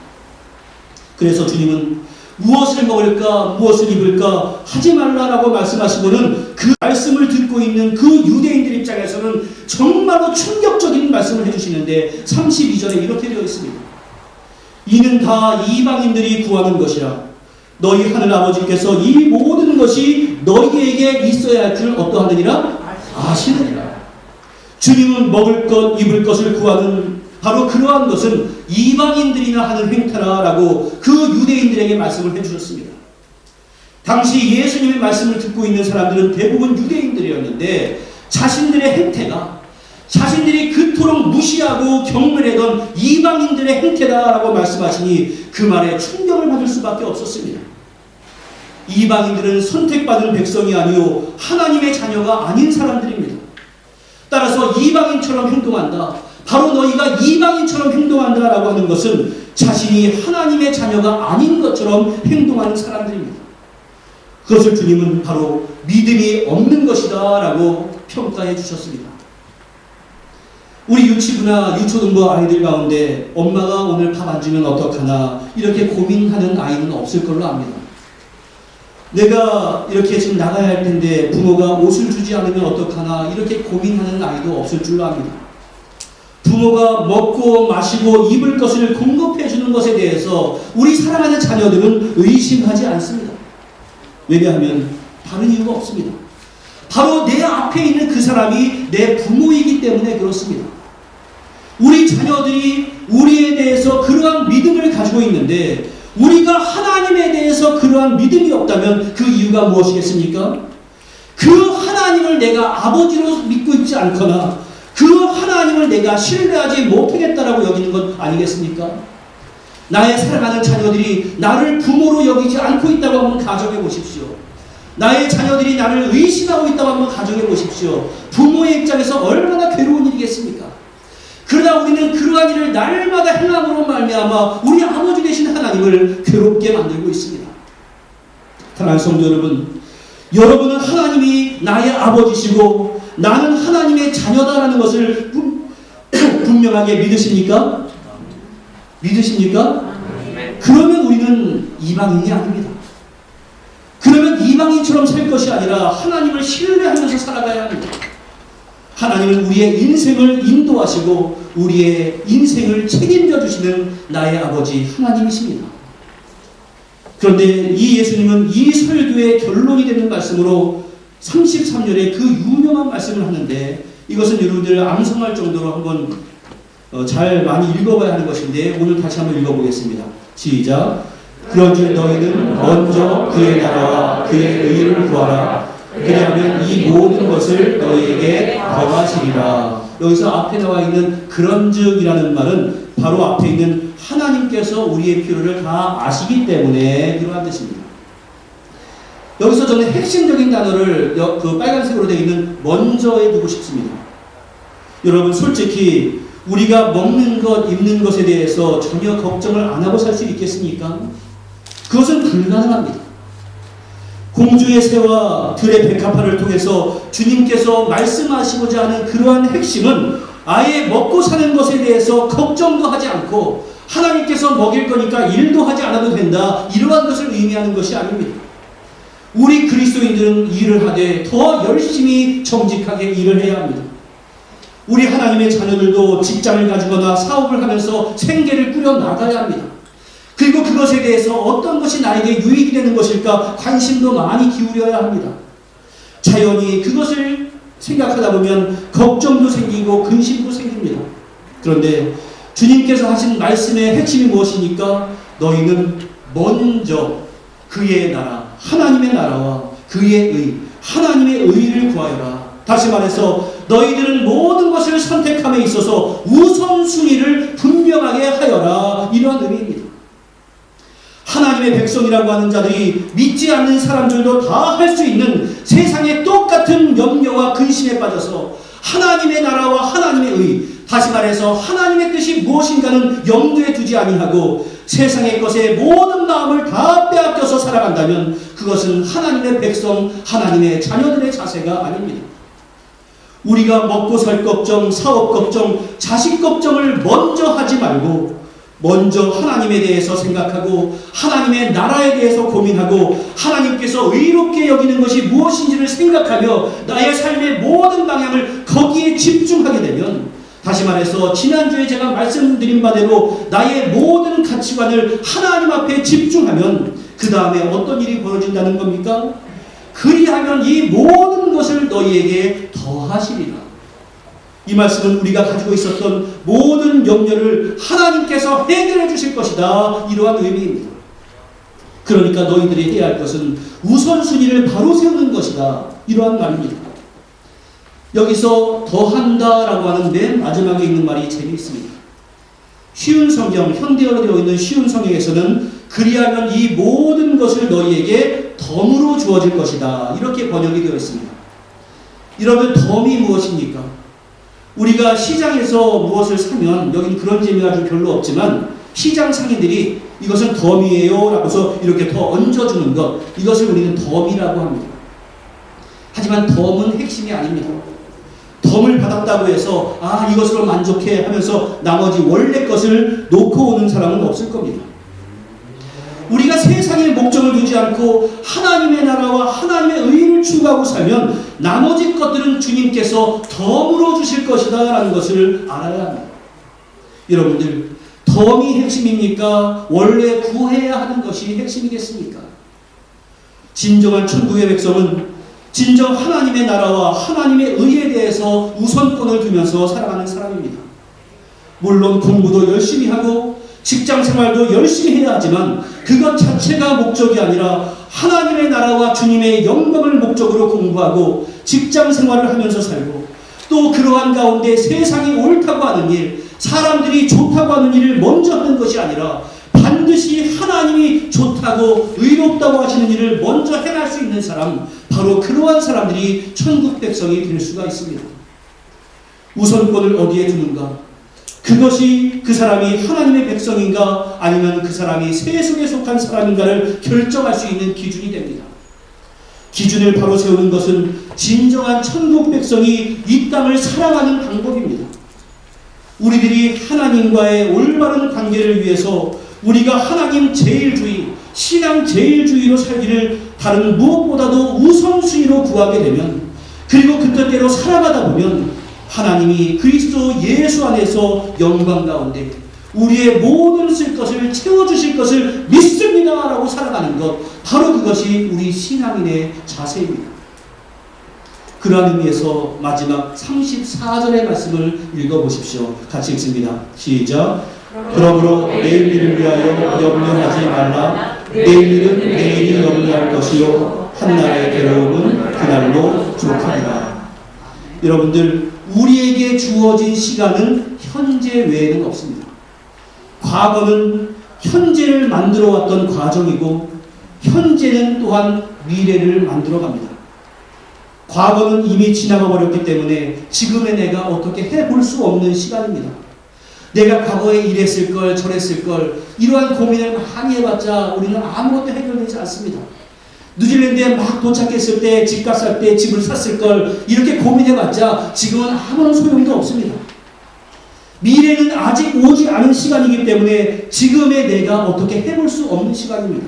그래서 주님은 무엇을 먹을까 무엇을 입을까 하지 말라라고 말씀하시고는 그 말씀을 듣고 있는 그 유대인들 입장에서는 정말로 충격적인 말씀을 해주시는데 32절에 이렇게 되어 있습니다. 이는 다 이방인들이 구하는 것이라. 너희 하늘 아버지께서 이 모든 것이 너희에게 있어야 할 줄 어떠하느니라 아시느니라. 주님은 먹을 것 입을 것을 구하는 바로 그러한 것은 이방인들이나 하는 행태라라고 그 유대인들에게 말씀을 해주셨습니다. 당시 예수님의 말씀을 듣고 있는 사람들은 대부분 유대인들이었는데 자신들의 행태가 자신들이 그토록 무시하고 경멸하던 이방인들의 행태다라고 말씀하시니 그 말에 충격을 받을 수밖에 없었습니다. 이방인들은 선택받은 백성이 아니요 하나님의 자녀가 아닌 사람들입니다. 따라서 이방인처럼 행동한다. 바로 너희가 이방인처럼 행동한다라고 하는 것은 자신이 하나님의 자녀가 아닌 것처럼 행동하는 사람들입니다. 그것을 주님은 바로 믿음이 없는 것이다 라고 평가해 주셨습니다. 우리 유치부나 유초등부 아이들 가운데 엄마가 오늘 밥 안 주면 어떡하나 이렇게 고민하는 아이는 없을 걸로 압니다. 내가 이렇게 지금 나가야 할 텐데 부모가 옷을 주지 않으면 어떡하나 이렇게 고민하는 아이도 없을 줄로 압니다. 부모가 먹고 마시고 입을 것을 공급해 주는 것에 대해서 우리 사랑하는 자녀들은 의심하지 않습니다. 왜냐하면 다른 이유가 없습니다. 바로 내 앞에 있는 그 사람이 내 부모이기 때문에 그렇습니다. 우리 자녀들이 우리에 대해서 그러한 믿음을 가지고 있는데 우리가 하나님에 대해서 그러한 믿음이 없다면 그 이유가 무엇이겠습니까? 그 하나님을 내가 아버지로 믿고 있지 않거나 그 하나님을 내가 신뢰하지 못하겠다라고 여기는 것 아니겠습니까? 나의 사랑하는 자녀들이 나를 부모로 여기지 않고 있다고 한번 가정해 보십시오. 나의 자녀들이 나를 의심하고 있다고 한번 가정해 보십시오. 부모의 입장에서 얼마나 괴로운 일이겠습니까? 그러나 우리는 그러한 일을 날마다 행함으로 말미암아 우리 아버지 되신 하나님을 괴롭게 만들고 있습니다. 사랑하는 성도 여러분, 여러분은 하나님이 나의 아버지시고 나는 하나님의 자녀다라는 것을 분명하게 믿으십니까? 믿으십니까? 그러면 우리는 이방인이 아닙니다. 그러면 이방인처럼 살 것이 아니라 하나님을 신뢰하면서 살아가야 합니다. 하나님은 우리의 인생을 인도하시고 우리의 인생을 책임져 주시는 나의 아버지 하나님이십니다. 그런데 이 예수님은 이 설교의 결론이 되는 말씀으로 33절에 그 유명한 말씀을 하는데 이것은 여러분들 암송할 정도로 한번 잘 많이 읽어봐야 하는 것인데 오늘 다시 한번 읽어보겠습니다. 시작. 그런즉 너희는 먼저 그의 나라와 그의 의를 구하라. 그리하면 이 모든 것을 너희에게 더하시리라. 여기서 앞에 나와 있는 그런즉이라는 말은 바로 앞에 있는 하나님께서 우리의 필요를 다 아시기 때문에 이러한 뜻입니다. 여기서 저는 핵심적인 단어를 그 빨간색으로 되어 있는 먼저에 두고 싶습니다. 여러분 솔직히 우리가 먹는 것, 입는 것에 대해서 전혀 걱정을 안 하고 살 수 있겠습니까? 그것은 불가능합니다. 공주의 새와 들의 백합화를 통해서 주님께서 말씀하시고자 하는 그러한 핵심은 아예 먹고 사는 것에 대해서 걱정도 하지 않고 하나님께서 먹일 거니까 일도 하지 않아도 된다 이러한 것을 의미하는 것이 아닙니다. 우리 그리스도인들은 일을 하되 더 열심히 정직하게 일을 해야 합니다. 우리 하나님의 자녀들도 직장을 가지거나 사업을 하면서 생계를 꾸려 나가야 합니다. 그리고 그것에 대해서 어떤 것이 나에게 유익이 되는 것일까 관심도 많이 기울여야 합니다. 자연히 그것을 생각하다 보면 걱정도 생기고 근심도 생깁니다. 그런데 주님께서 하신 말씀의 핵심이 무엇입니까? 너희는 먼저 그의 나라, 하나님의 나라와 그의 의, 하나님의 의를 구하여라. 다시 말해서 너희들은 모든 것을 선택함에 있어서 우선순위를 분명하게 하여라. 이러한 의미입니다. 하나님의 백성이라고 하는 자들이 믿지 않는 사람들도 다 할 수 있는 세상의 똑같은 염려와 근심에 빠져서 하나님의 나라와 하나님의 의, 다시 말해서 하나님의 뜻이 무엇인가는 염두에 두지 아니하고 세상의 것에 모든 마음을 다 빼앗겨서 살아간다면 그것은 하나님의 백성, 하나님의 자녀들의 자세가 아닙니다. 우리가 먹고 살 걱정, 사업 걱정, 자식 걱정을 먼저 하지 말고 먼저 하나님에 대해서 생각하고 하나님의 나라에 대해서 고민하고 하나님께서 의롭게 여기는 것이 무엇인지를 생각하며 나의 삶의 모든 방향을 거기에 집중하게 되면, 다시 말해서 지난주에 제가 말씀드린 바대로 나의 모든 가치관을 하나님 앞에 집중하면 그 다음에 어떤 일이 벌어진다는 겁니까? 그리하면 이 모든 것을 너희에게 더하시리라. 이 말씀은 우리가 가지고 있었던 모든 염려를 하나님께서 해결해 주실 것이다, 이러한 의미입니다. 그러니까 너희들이 해야 할 것은 우선순위를 바로 세우는 것이다, 이러한 말입니다. 여기서 더한다라고 하는 맨 마지막에 있는 말이 재미있습니다. 쉬운 성경, 현대어로 되어 있는 쉬운 성경에서는 그리하면 이 모든 것을 너희에게 덤으로 주어질 것이다, 이렇게 번역이 되어 있습니다. 이러면 덤이 무엇입니까? 우리가 시장에서 무엇을 사면, 여기는 그런 재미가 좀 별로 없지만 시장 상인들이 이것은 덤이에요 라고서 이렇게 더 얹어주는 것, 이것을 우리는 덤이라고 합니다. 하지만 덤은 핵심이 아닙니다. 덤을 받았다고 해서 이것으로 만족해 하면서 나머지 원래 것을 놓고 오는 사람은 없을 겁니다. 우리가 세상의 목적을 두지 않고 하나님의 나라와 하나님의 의를 추구하고 살면 나머지 것들은 주님께서 덤으로 주실 것이다 라는 것을 알아야 합니다. 여러분들, 덤이 핵심입니까? 원래 구해야 하는 것이 핵심이겠습니까? 진정한 천국의 백성은 진정 하나님의 나라와 하나님의 의에 대해서 우선권을 두면서 살아가는 사람입니다. 물론 공부도 열심히 하고 직장 생활도 열심히 해야 하지만 그것 자체가 목적이 아니라 하나님의 나라와 주님의 영광을 목적으로 공부하고 직장 생활을 하면서 살고, 또 그러한 가운데 세상이 옳다고 하는 일, 사람들이 좋다고 하는 일을 먼저 하는 것이 아니라 반드시 하나님이 좋다고 의롭다고 하시는 일을 먼저 해낼 수 있는 사람, 바로 그러한 사람들이 천국 백성이 될 수가 있습니다. 우선권을 어디에 두는가? 그것이 그 사람이 하나님의 백성인가 아니면 그 사람이 세속에 속한 사람인가를 결정할 수 있는 기준이 됩니다. 기준을 바로 세우는 것은 진정한 천국 백성이 이 땅을 살아가는 방법입니다. 우리들이 하나님과의 올바른 관계를 위해서 우리가 하나님 제일주의, 신앙 제일주의로 살기를 다른 무엇보다도 우선순위로 구하게 되면, 그리고 그 뜻대로 살아가다 보면 하나님이 그리스도 예수 안에서 영광 가운데 우리의 모든 쓸 것을 채워주실 것을 믿습니다 라고 살아가는 것, 바로 그것이 우리 신앙인의 자세입니다. 그러한 의미에서 마지막 34절의 말씀을 읽어보십시오. 같이 읽습니다. 시작. 그러므로 내일 일을 위하여 염려하지 말라. 내일 일은 내일이 염려할 것이요 한날의 괴로움은 그날로 족하리라. 여러분들, 우리에게 주어진 시간은 현재 외에는 없습니다. 과거는 현재를 만들어 왔던 과정이고 현재는 또한 미래를 만들어 갑니다. 과거는 이미 지나가 버렸기 때문에 지금의 내가 어떻게 해볼 수 없는 시간입니다. 내가 과거에 이랬을 걸 저랬을 걸 이러한 고민을 많이 해봤자 우리는 아무것도 해결되지 않습니다. 뉴질랜드에 막 도착했을 때 집값 살 때 집을 샀을 걸 이렇게 고민해봤자 지금은 아무런 소용도 없습니다. 미래는 아직 오지 않은 시간이기 때문에 지금의 내가 어떻게 해볼 수 없는 시간입니다.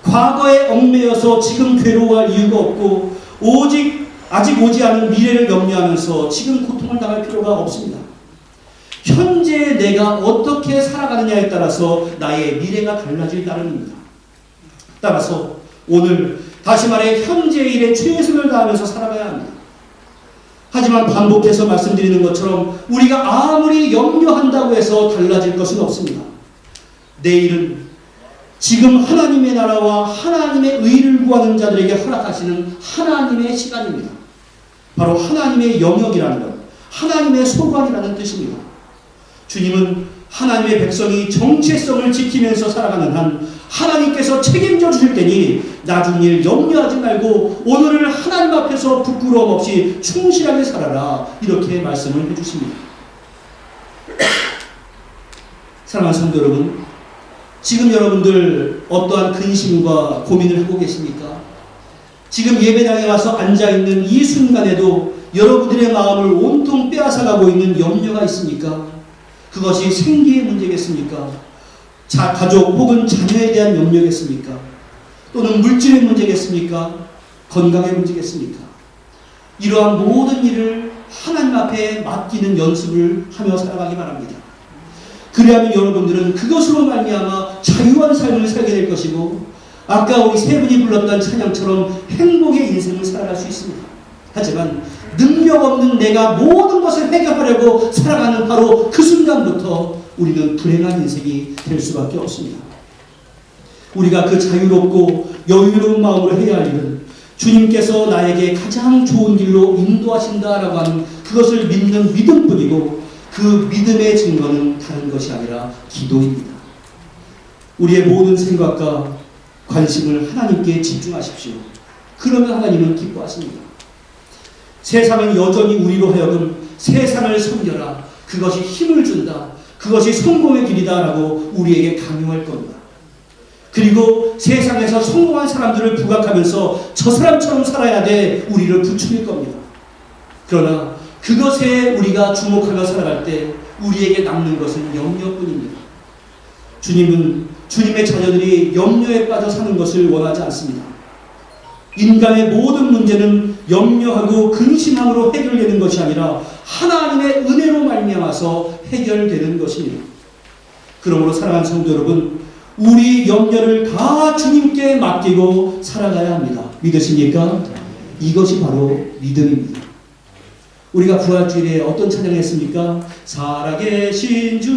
과거에 얽매여서 지금 괴로워할 이유가 없고 오직 아직 오지 않은 미래를 염려하면서 지금 고통을 당할 필요가 없습니다. 현재 내가 어떻게 살아가느냐에 따라서 나의 미래가 달라질 따름입니다. 따라서 오늘 다시 말해 현재 일에 최선을 다하면서 살아가야 합니다. 하지만 반복해서 말씀드리는 것처럼 우리가 아무리 염려한다고 해서 달라질 것은 없습니다. 내일은 지금 하나님의 나라와 하나님의 의를 구하는 자들에게 허락하시는 하나님의 시간입니다. 바로 하나님의 영역이라는 것, 하나님의 소관이라는 뜻입니다. 주님은 하나님의 백성이 정체성을 지키면서 살아가는 한 하나님께서 책임져 주실 테니 나중 일 염려하지 말고 오늘을 하나님 앞에서 부끄러움 없이 충실하게 살아라, 이렇게 말씀을 해주십니다. 사랑하는 성도 여러분, 지금 여러분들 어떠한 근심과 고민을 하고 계십니까? 지금 예배당에 와서 앉아있는 이 순간에도 여러분들의 마음을 온통 빼앗아가고 있는 염려가 있습니까? 그것이 생계의 문제겠습니까? 가족 혹은 자녀에 대한 염려겠습니까? 또는 물질의 문제겠습니까? 건강의 문제겠습니까? 이러한 모든 일을 하나님 앞에 맡기는 연습을 하며 살아가기 바랍니다. 그리하면 여러분들은 그것으로 말미암아 자유한 삶을 살게 될 것이고, 아까 우리 세 분이 불렀던 찬양처럼 행복의 인생을 살아갈 수 있습니다. 하지만 능력 없는 내가 모든 것을 해결하려고 살아가는 바로 그 순간부터 우리는 불행한 인생이 될 수밖에 없습니다. 우리가 그 자유롭고 여유로운 마음으로 해야 할 일은 주님께서 나에게 가장 좋은 길로 인도하신다라고 하는 그것을 믿는 믿음뿐이고, 그 믿음의 증거는 다른 것이 아니라 기도입니다. 우리의 모든 생각과 관심을 하나님께 집중하십시오. 그러면 하나님은 기뻐하십니다. 세상은 여전히 우리로 하여금 세상을 섬겨라, 그것이 힘을 준다, 그것이 성공의 길이다 라고 우리에게 강요할 겁니다. 그리고 세상에서 성공한 사람들을 부각하면서 저 사람처럼 살아야 돼 우리를 부추길 겁니다. 그러나 그것에 우리가 주목하며 살아갈 때 우리에게 남는 것은 염려뿐입니다. 주님은 주님의 자녀들이 염려에 빠져 사는 것을 원하지 않습니다. 인간의 모든 문제는 염려하고 근심함으로 해결되는 것이 아니라 하나님의 은혜로 말미암아서 해결되는 것입니다. 그러므로 사랑하는 성도 여러분, 우리 염려를 다 주님께 맡기고 살아가야 합니다. 믿으십니까? 이것이 바로 믿음입니다. 우리가 부활주일에 어떤 찬양을 했습니까? 살아계신 주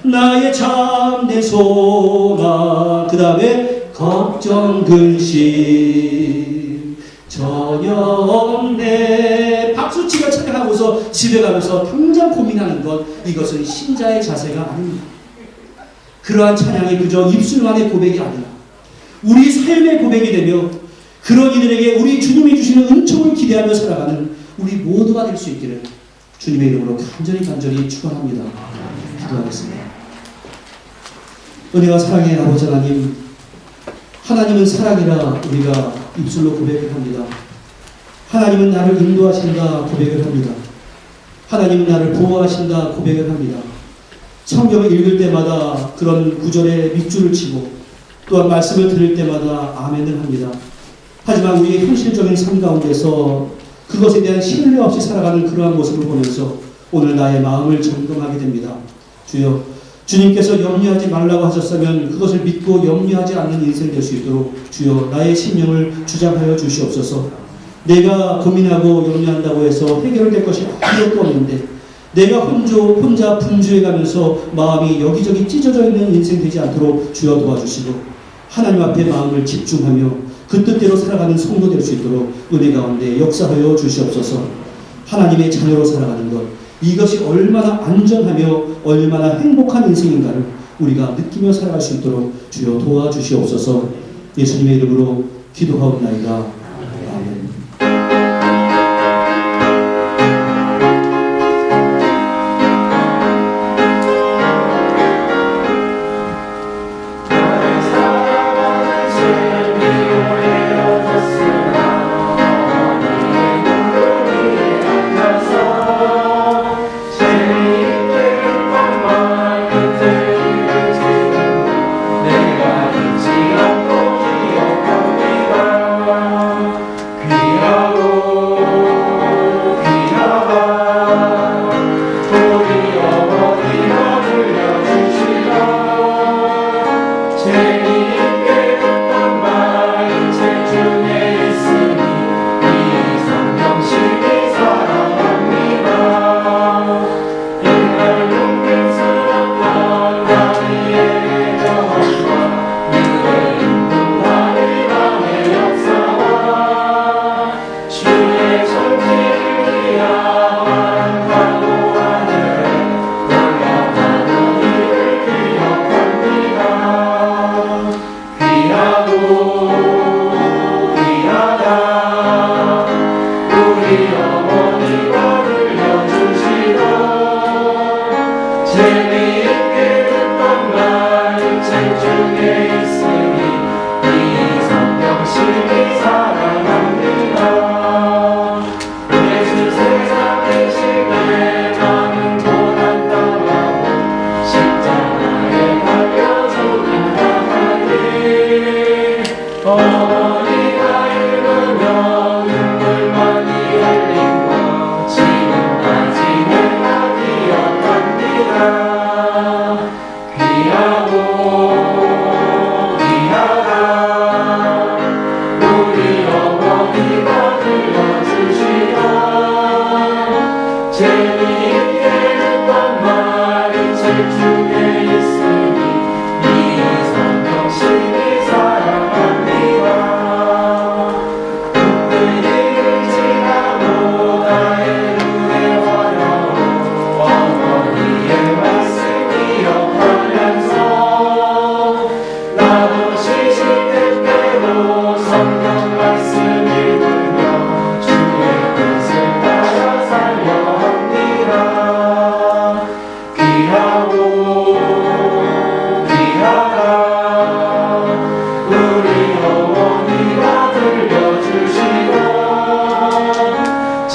나의 참된 소망, 그 다음에 걱정 근심 전혀 없네. 박수치며 찬양하고서 집에 가면서 당장 고민하는 것, 이것은 신자의 자세가 아닙니다. 그러한 찬양이 그저 입술만의 고백이 아니라 우리 삶의 고백이 되며, 그런 이들에게 우리 주님이 주시는 은총을 기대하며 살아가는 우리 모두가 될 수 있기를 주님의 이름으로 간절히 축원합니다. 기도하겠습니다. 은혜와 사랑의 아버지 하나님, 하나님은 사랑이라 우리가 입술로 고백을 합니다. 하나님은 나를 인도하신다 고백을 합니다. 하나님은 나를 보호하신다 고백을 합니다. 성경을 읽을 때마다 그런 구절에 밑줄을 치고, 또한 말씀을 들을 때마다 아멘을 합니다. 하지만 우리의 현실적인 삶 가운데서 그것에 대한 신뢰 없이 살아가는 그러한 모습을 보면서 오늘 나의 마음을 점검하게 됩니다. 주여, 주님께서 염려하지 말라고 하셨다면 그것을 믿고 염려하지 않는 인생이 될 수 있도록 주여 나의 심령을 주장하여 주시옵소서. 내가 고민하고 염려한다고 해서 해결될 것이 아무것도 없는데, 내가 혼자 분주해가면서 마음이 여기저기 찢어져 있는 인생 되지 않도록 주여 도와주시고, 하나님 앞에 마음을 집중하며 그 뜻대로 살아가는 성도 될 수 있도록 은혜 가운데 역사하여 주시옵소서. 하나님의 자녀로 살아가는 것, 이것이 얼마나 안전하며 얼마나 행복한 인생인가를 우리가 느끼며 살아갈 수 있도록 주여 도와주시옵소서. 예수님의 이름으로 기도하옵나이다. 아멘.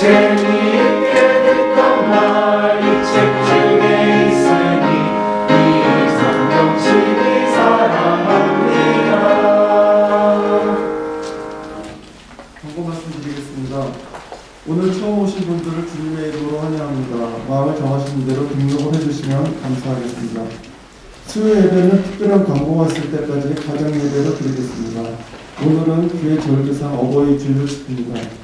재미있게 듣던 말 이 책 중에 있으니 이 성경책이 사랑합니다. 광고 말씀드리겠습니다. 오늘 처음 오신 분들을 주님의 이름으로 환영합니다. 마음을 정하신 대로 등록을 해주시면 감사하겠습니다. 수요 예배는 특별한 광고가 있을 때까지 가정 예배로 드리겠습니다. 오늘은 교회 절기상 어버이 주일을 지킵니다.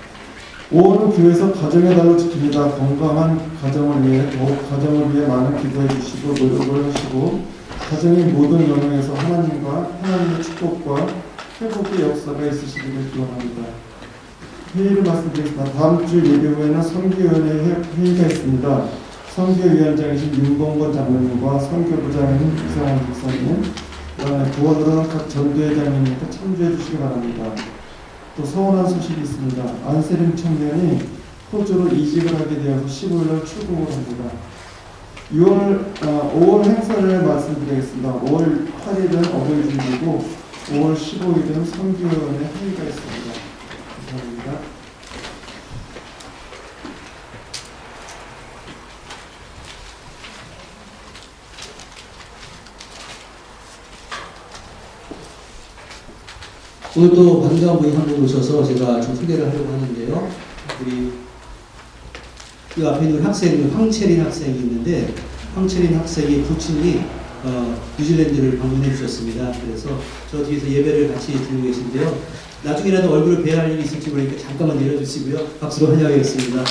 5월은 교회에서 가정의 달로 지킵니다. 건강한 가정을 위해 더욱 가정을 위해 많은 기도해 주시고 노력을 하시고 가정의 모든 영역에서 하나님의 축복과 회복의 역사가 있으시기를 기원합니다. 회의를 말씀드리겠습니다. 다음 주 예배 후에는 선교위원회 회의가 있습니다. 선교위원장이신 윤봉건 장로님과 선교부장인 이성환 목사님, 그다음에 부원으로는 각 전도회장님께 참조해 주시기 바랍니다. 또 서운한 소식이 있습니다. 안세림 청년이 호주로 이직을 하게 되어서 15일날 출국을 합니다. 5월 행사를 말씀드리겠습니다. 5월 8일은 어버이주일이고 5월 15일은 선교위원회 회의가 있습니다. 감사합니다. 오늘 또 반가운 분이 한 분 오셔서 제가 좀 소개를 하려고 하는데요. 우리 그 앞에 있는 학생, 황채린 학생이 있는데, 황채린 학생의 부친이 뉴질랜드를 방문해 주셨습니다. 그래서 저 뒤에서 예배를 같이 드리고 계신데요. 나중에라도 얼굴을 뵈야 할 일이 있을지 모르니까 잠깐만 내려주시고요. 박수로 환영하겠습니다.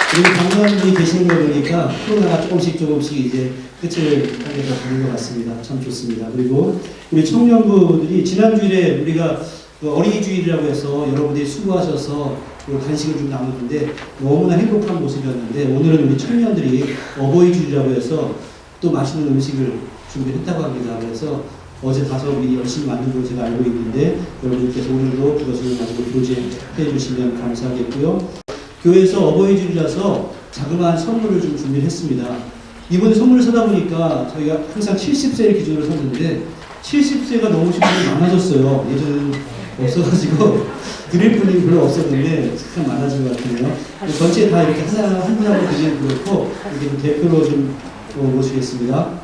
그리고 방문분이 계시는 거 보니까 코로나가 조금씩 이제 끝을 향해서 가는 것 같습니다. 참 좋습니다. 그리고 우리 청년부들이 지난주일에 우리가 어린이 주일이라고 해서 여러분들이 수고하셔서 간식을 좀 나누는데 너무나 행복한 모습이었는데, 오늘은 우리 청년들이 어버이 주일이라고 해서 또 맛있는 음식을 준비했다고 합니다. 그래서 어제 가서 우리 열심히 만든 걸 제가 알고 있는데 여러분께서 오늘도 그것을 가지고 교제해 주시면 감사하겠고요. 교회에서 어버이 주일이라서 자그마한 선물을 좀 준비했습니다. 이번에 선물을 사다 보니까 저희가 항상 70세를 기준으로 샀는데 70세가 넘으신 분이 많아졌어요. 예전에는 없어가지고 드릴 분이 별로 없었는데 참 많아진 것 같네요. 전체 다 이렇게 한 분 한 분 드리는 그렇고 이렇게 좀 대표로 좀 모시겠습니다.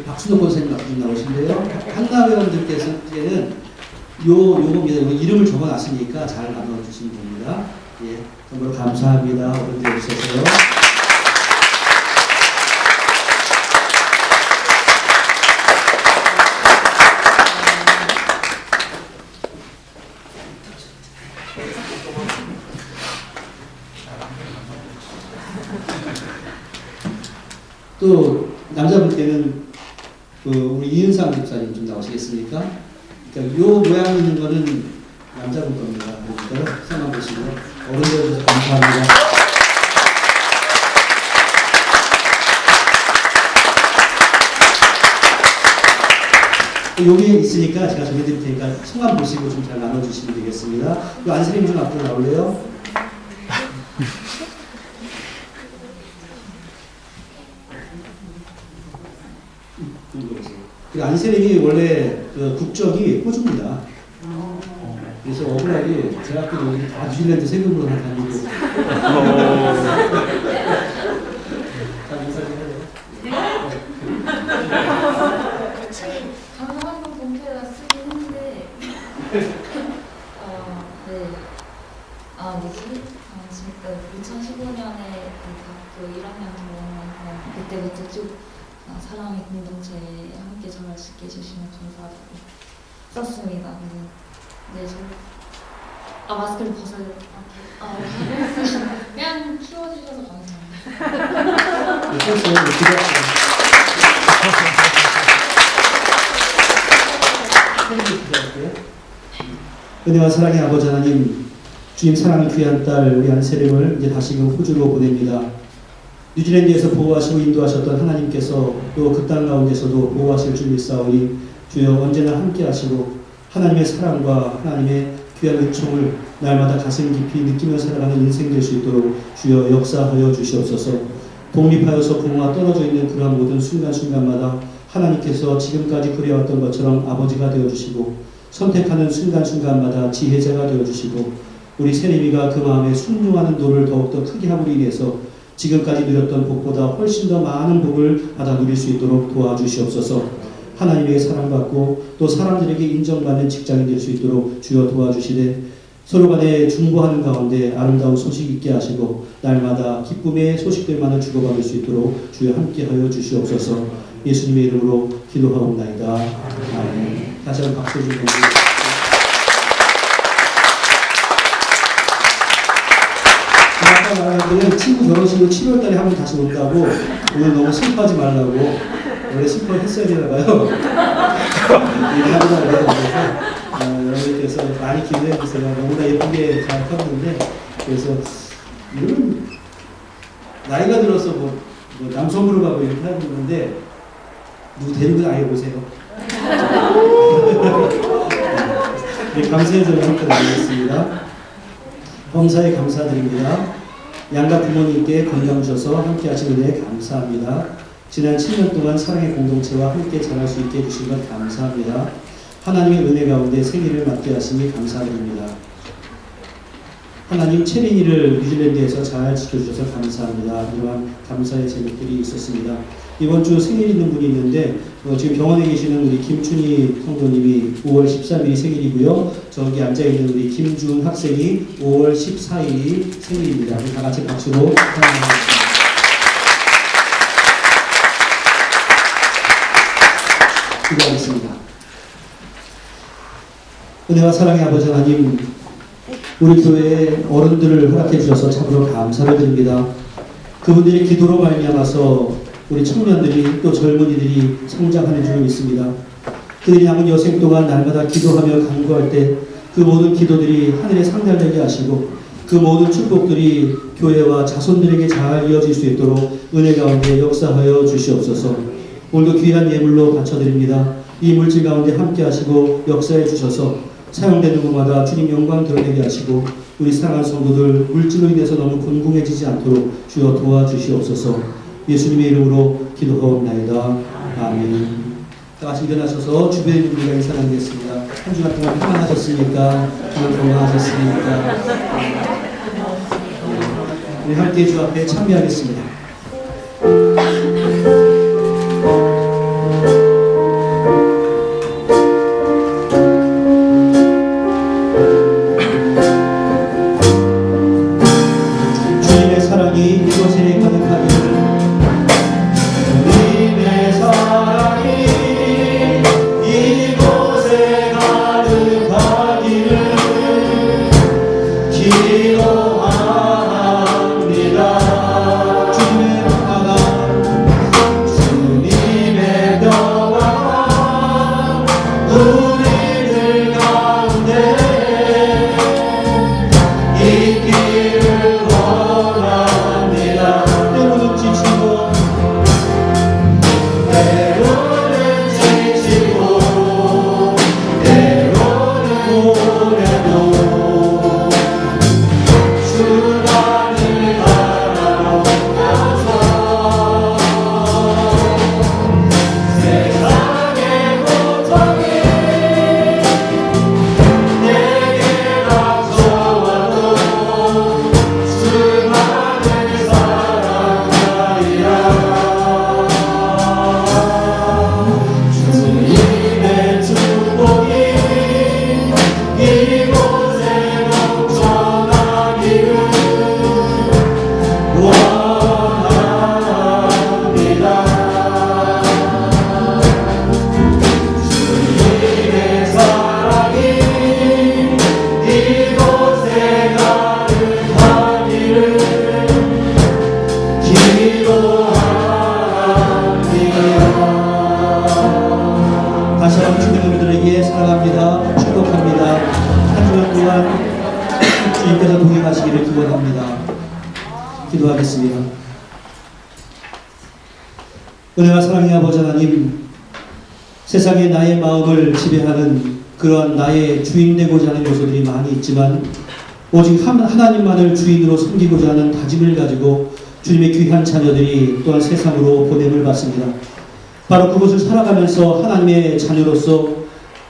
박순옥 선생님 앞으로 나오신데요. 한나회원들께서는 요겁니다. 이름을 적어놨으니까 잘 나눠주시면 됩니다. 예, 정말 감사합니다. 어른들 오셔서요. 또 남자분께는 우리 이은상 집사님 좀 나오시겠습니까? 그러니까 요 모양 있는 거는 남자분 겁니다. 그러니까 생각 보시고 어른들 오셔서 감사합니다. 여기 있으니까 제가 정해드릴 테니까 성함 보시고 좀 잘 나눠주시면 되겠습니다. 요 안세림 좀 앞으로 나올래요? 그 안세림이 원래 그 국적이 호주입니다. 그래서 억울하게 제가 또 여기 다 뉴질랜드 세금으로 다니고. 방송하는 본캐가 쓰긴 했는데 네. 뭐지? 2015년에 대학교 1학년 들어오면서 그때부터 쭉 사랑의 공동체에 함께 전할 수 있게 해주시면 감사하다고 썼습니다. 네, 마스크를 벗어야 될 그냥 키워주셔서 감사합니다. 은혜와 사랑의 아버지 하나님, 주님 사랑이 귀한 딸 우리 안세림을 이제 다시금 호주로 보냅니다. 뉴질랜드에서 보호하시고 인도하셨던 하나님께서 또 그 땅 가운데서도 보호하실 줄 믿사오니 주여 언제나 함께 하시고 하나님의 사랑과 하나님의 귀한 은총을 날마다 가슴 깊이 느끼며 살아가는 인생 될 수 있도록 주여 역사하여 주시옵소서. 독립하여서 부모와 떨어져 있는 그러한 모든 순간순간마다 하나님께서 지금까지 그래왔던 것처럼 아버지가 되어주시고 선택하는 순간순간마다 지혜자가 되어주시고 우리 새내미가 그 마음에 순종하는 도를 더욱더 크게 함으로 인해서 지금까지 누렸던 복보다 훨씬 더 많은 복을 받아 누릴 수 있도록 도와주시옵소서. 하나님에게 사랑받고 또 사람들에게 인정받는 직장이 될 수 있도록 주여 도와주시되 서로 간에 중보하는 가운데 아름다운 소식 있게 하시고 날마다 기쁨의 소식들만을 주고받을 수 있도록 주여 함께하여 주시옵소서. 예수님의 이름으로 기도하옵나이다. 아멘. 다시 한번 박수 주시고 아까 말한 데는 친구 결혼식을 7월달에 한번 다시 온다고 오늘 너무 슬퍼하지 말라고 원래 슬퍼했어야 되나봐요. 얘기하고 나서 여러분께서 많이 기대해 주세요. 너무나 예쁘게 잘 컸는데 그래서 이런 나이가 들어서 뭐 남성부로 가고 이렇게 하고 있는데 누구 데리고 아예 오세요. 네, 감사의 전을 함께 나누겠습니다. 범사에 감사드립니다. 양가 부모님께 건강 주셔서 함께 하신 은혜에 감사합니다. 지난 7년 동안 사랑의 공동체와 함께 자랄 수 있게 해주신 것 감사합니다. 하나님의 은혜 가운데 생일을 맞게 하시니 감사드립니다. 하나님 체린이를 뉴질랜드에서 잘 지켜주셔서 감사합니다. 이러한 감사의 제목들이 있었습니다. 이번 주 생일 있는 분이 있는데 지금 병원에 계시는 우리 김춘희 성도님이 5월 13일이 생일이고요. 저기 앉아있는 우리 김준 학생이 5월 14일이 생일입니다. 우리 다 같이 박수로 환영하겠습니다. 기도하겠습니다. 은혜와 사랑의 아버지 하나님, 우리 교회의 어른들을 허락해 주셔서 참으로 감사를 드립니다. 그분들의 기도로 말미암아서 우리 청년들이 또 젊은이들이 성장하는 줄 믿습니다. 그들이 남은 여생 동안 날마다 기도하며 간구할 때 그 모든 기도들이 하늘에 상달되게 하시고 그 모든 축복들이 교회와 자손들에게 잘 이어질 수 있도록 은혜 가운데 역사하여 주시옵소서. 오늘도 귀한 예물로 바쳐드립니다. 이 물질 가운데 함께 하시고 역사해 주셔서 사용되는 곳마다 주님 영광 드러내게 하시고 우리 사랑하는 성도들 물질로 인해서 너무 곤궁해지지 않도록 주여 도와주시옵소서. 예수님의 이름으로 기도하옵나이다. 아멘. 다 같이 일어나셔서 주변에 있는 분들과 인사 나누겠습니다. 한 주간 동안 평안하셨습니까? 정말 건강하셨습니까? 우리 함께 주 앞에 참여하겠습니다. 주님의 사랑이 이곳에 가득하기를 주님의 사랑이 이곳에 가득하기를 기도합니다. 주님의 평화가 주님의 평화가 우리들 가운데 있기를 원합니다. 때로는 지치고 때로는 지치고 때로는 고뇌도 주만을 바라보면서 세상의 고통이 내게 닥쳐와도 주만을 사랑하리라. 주님의 축복이 이곳에 넘쳐나기를 원합니다. 주님의 사랑이 이곳에 가득하기를 기도합니다. 다시 한번 주님들에게 사랑합니다. 축복합니다. 한 주간 동안 주님께서 동행하시기를 기원합니다. 기도하겠습니다. 은혜와 사랑의 아버지 하나님, 세상에 나의 마음을 지배하는 그러한 나의 주인 되고자 하는 요소들이 많이 있지만 오직 하나님만을 주인으로 섬기고자 하는 다짐을 가지고 주님의 귀한 자녀들이 또한 세상으로 보냄을 받습니다. 바로 그것을 살아가면서 하나님의 자녀로서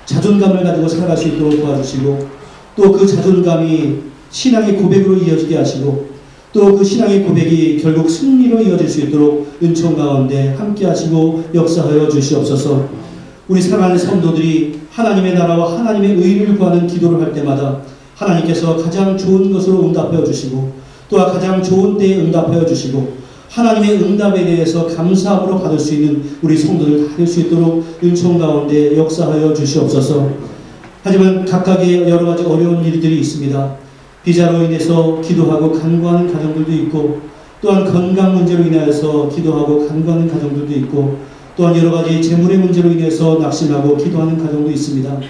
자존감을 가지고 살아갈 수 있도록 도와주시고, 또 그 자존감이 신앙의 고백으로 이어지게 하시고, 또 그 신앙의 고백이 결국 승리로 이어질 수 있도록 은총 가운데 함께 하시고 역사하여 주시옵소서. 우리 사랑하는 성도들이 하나님의 나라와 하나님의 의를 구하는 기도를 할 때마다 하나님께서 가장 좋은 것으로 응답하여 주시고, 또한 가장 좋은 때에 응답하여 주시고, 하나님의 응답에 대해서 감사함으로 받을 수 있는 우리 성도들 다 될 수 있도록 은총 가운데 역사하여 주시옵소서. 하지만 각각의 여러 가지 어려운 일들이 있습니다. 비자로 인해서 기도하고 간구하는 가정들도 있고, 또한 건강 문제로 인하여서 기도하고 간구하는 가정들도 있고, 또한 여러 가지 재물의 문제로 인해서 낙심하고 기도하는 가정도 있습니다.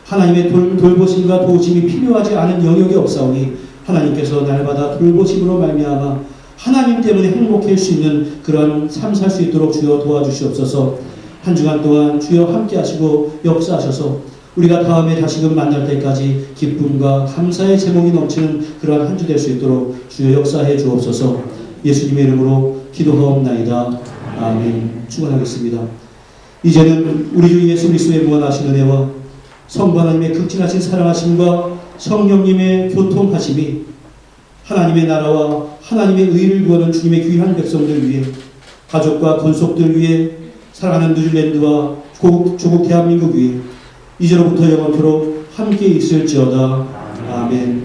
하나님의 돌보심과 도우심이 필요하지 않은 영역이 없사오니 하나님께서 날마다 돌보심으로 말미암아 하나님 때문에 행복할 수 있는 그런 삶 살 수 있도록 주여 도와주시옵소서. 한 주간 동안 주여 함께 하시고 역사하셔서 우리가 다음에 다시금 만날 때까지 기쁨과 감사의 제목이 넘치는 그러한 한 주 될 수 있도록 주여 역사해 주옵소서. 예수님의 이름으로 기도하옵나이다. 아멘. 축원하겠습니다. 이제는 우리 주 예수 그리스도의 무한하신 은혜와 성부 하나님의 극진하신 사랑하심과 성령님의 교통하심이 하나님의 나라와 하나님의 의를 구하는 주님의 귀한 백성들 위해, 가족과 권속들 위해, 사랑하는 뉴질랜드와 조국 대한민국 위해 이제로부터 영원토록 함께 있을지어다. 아멘.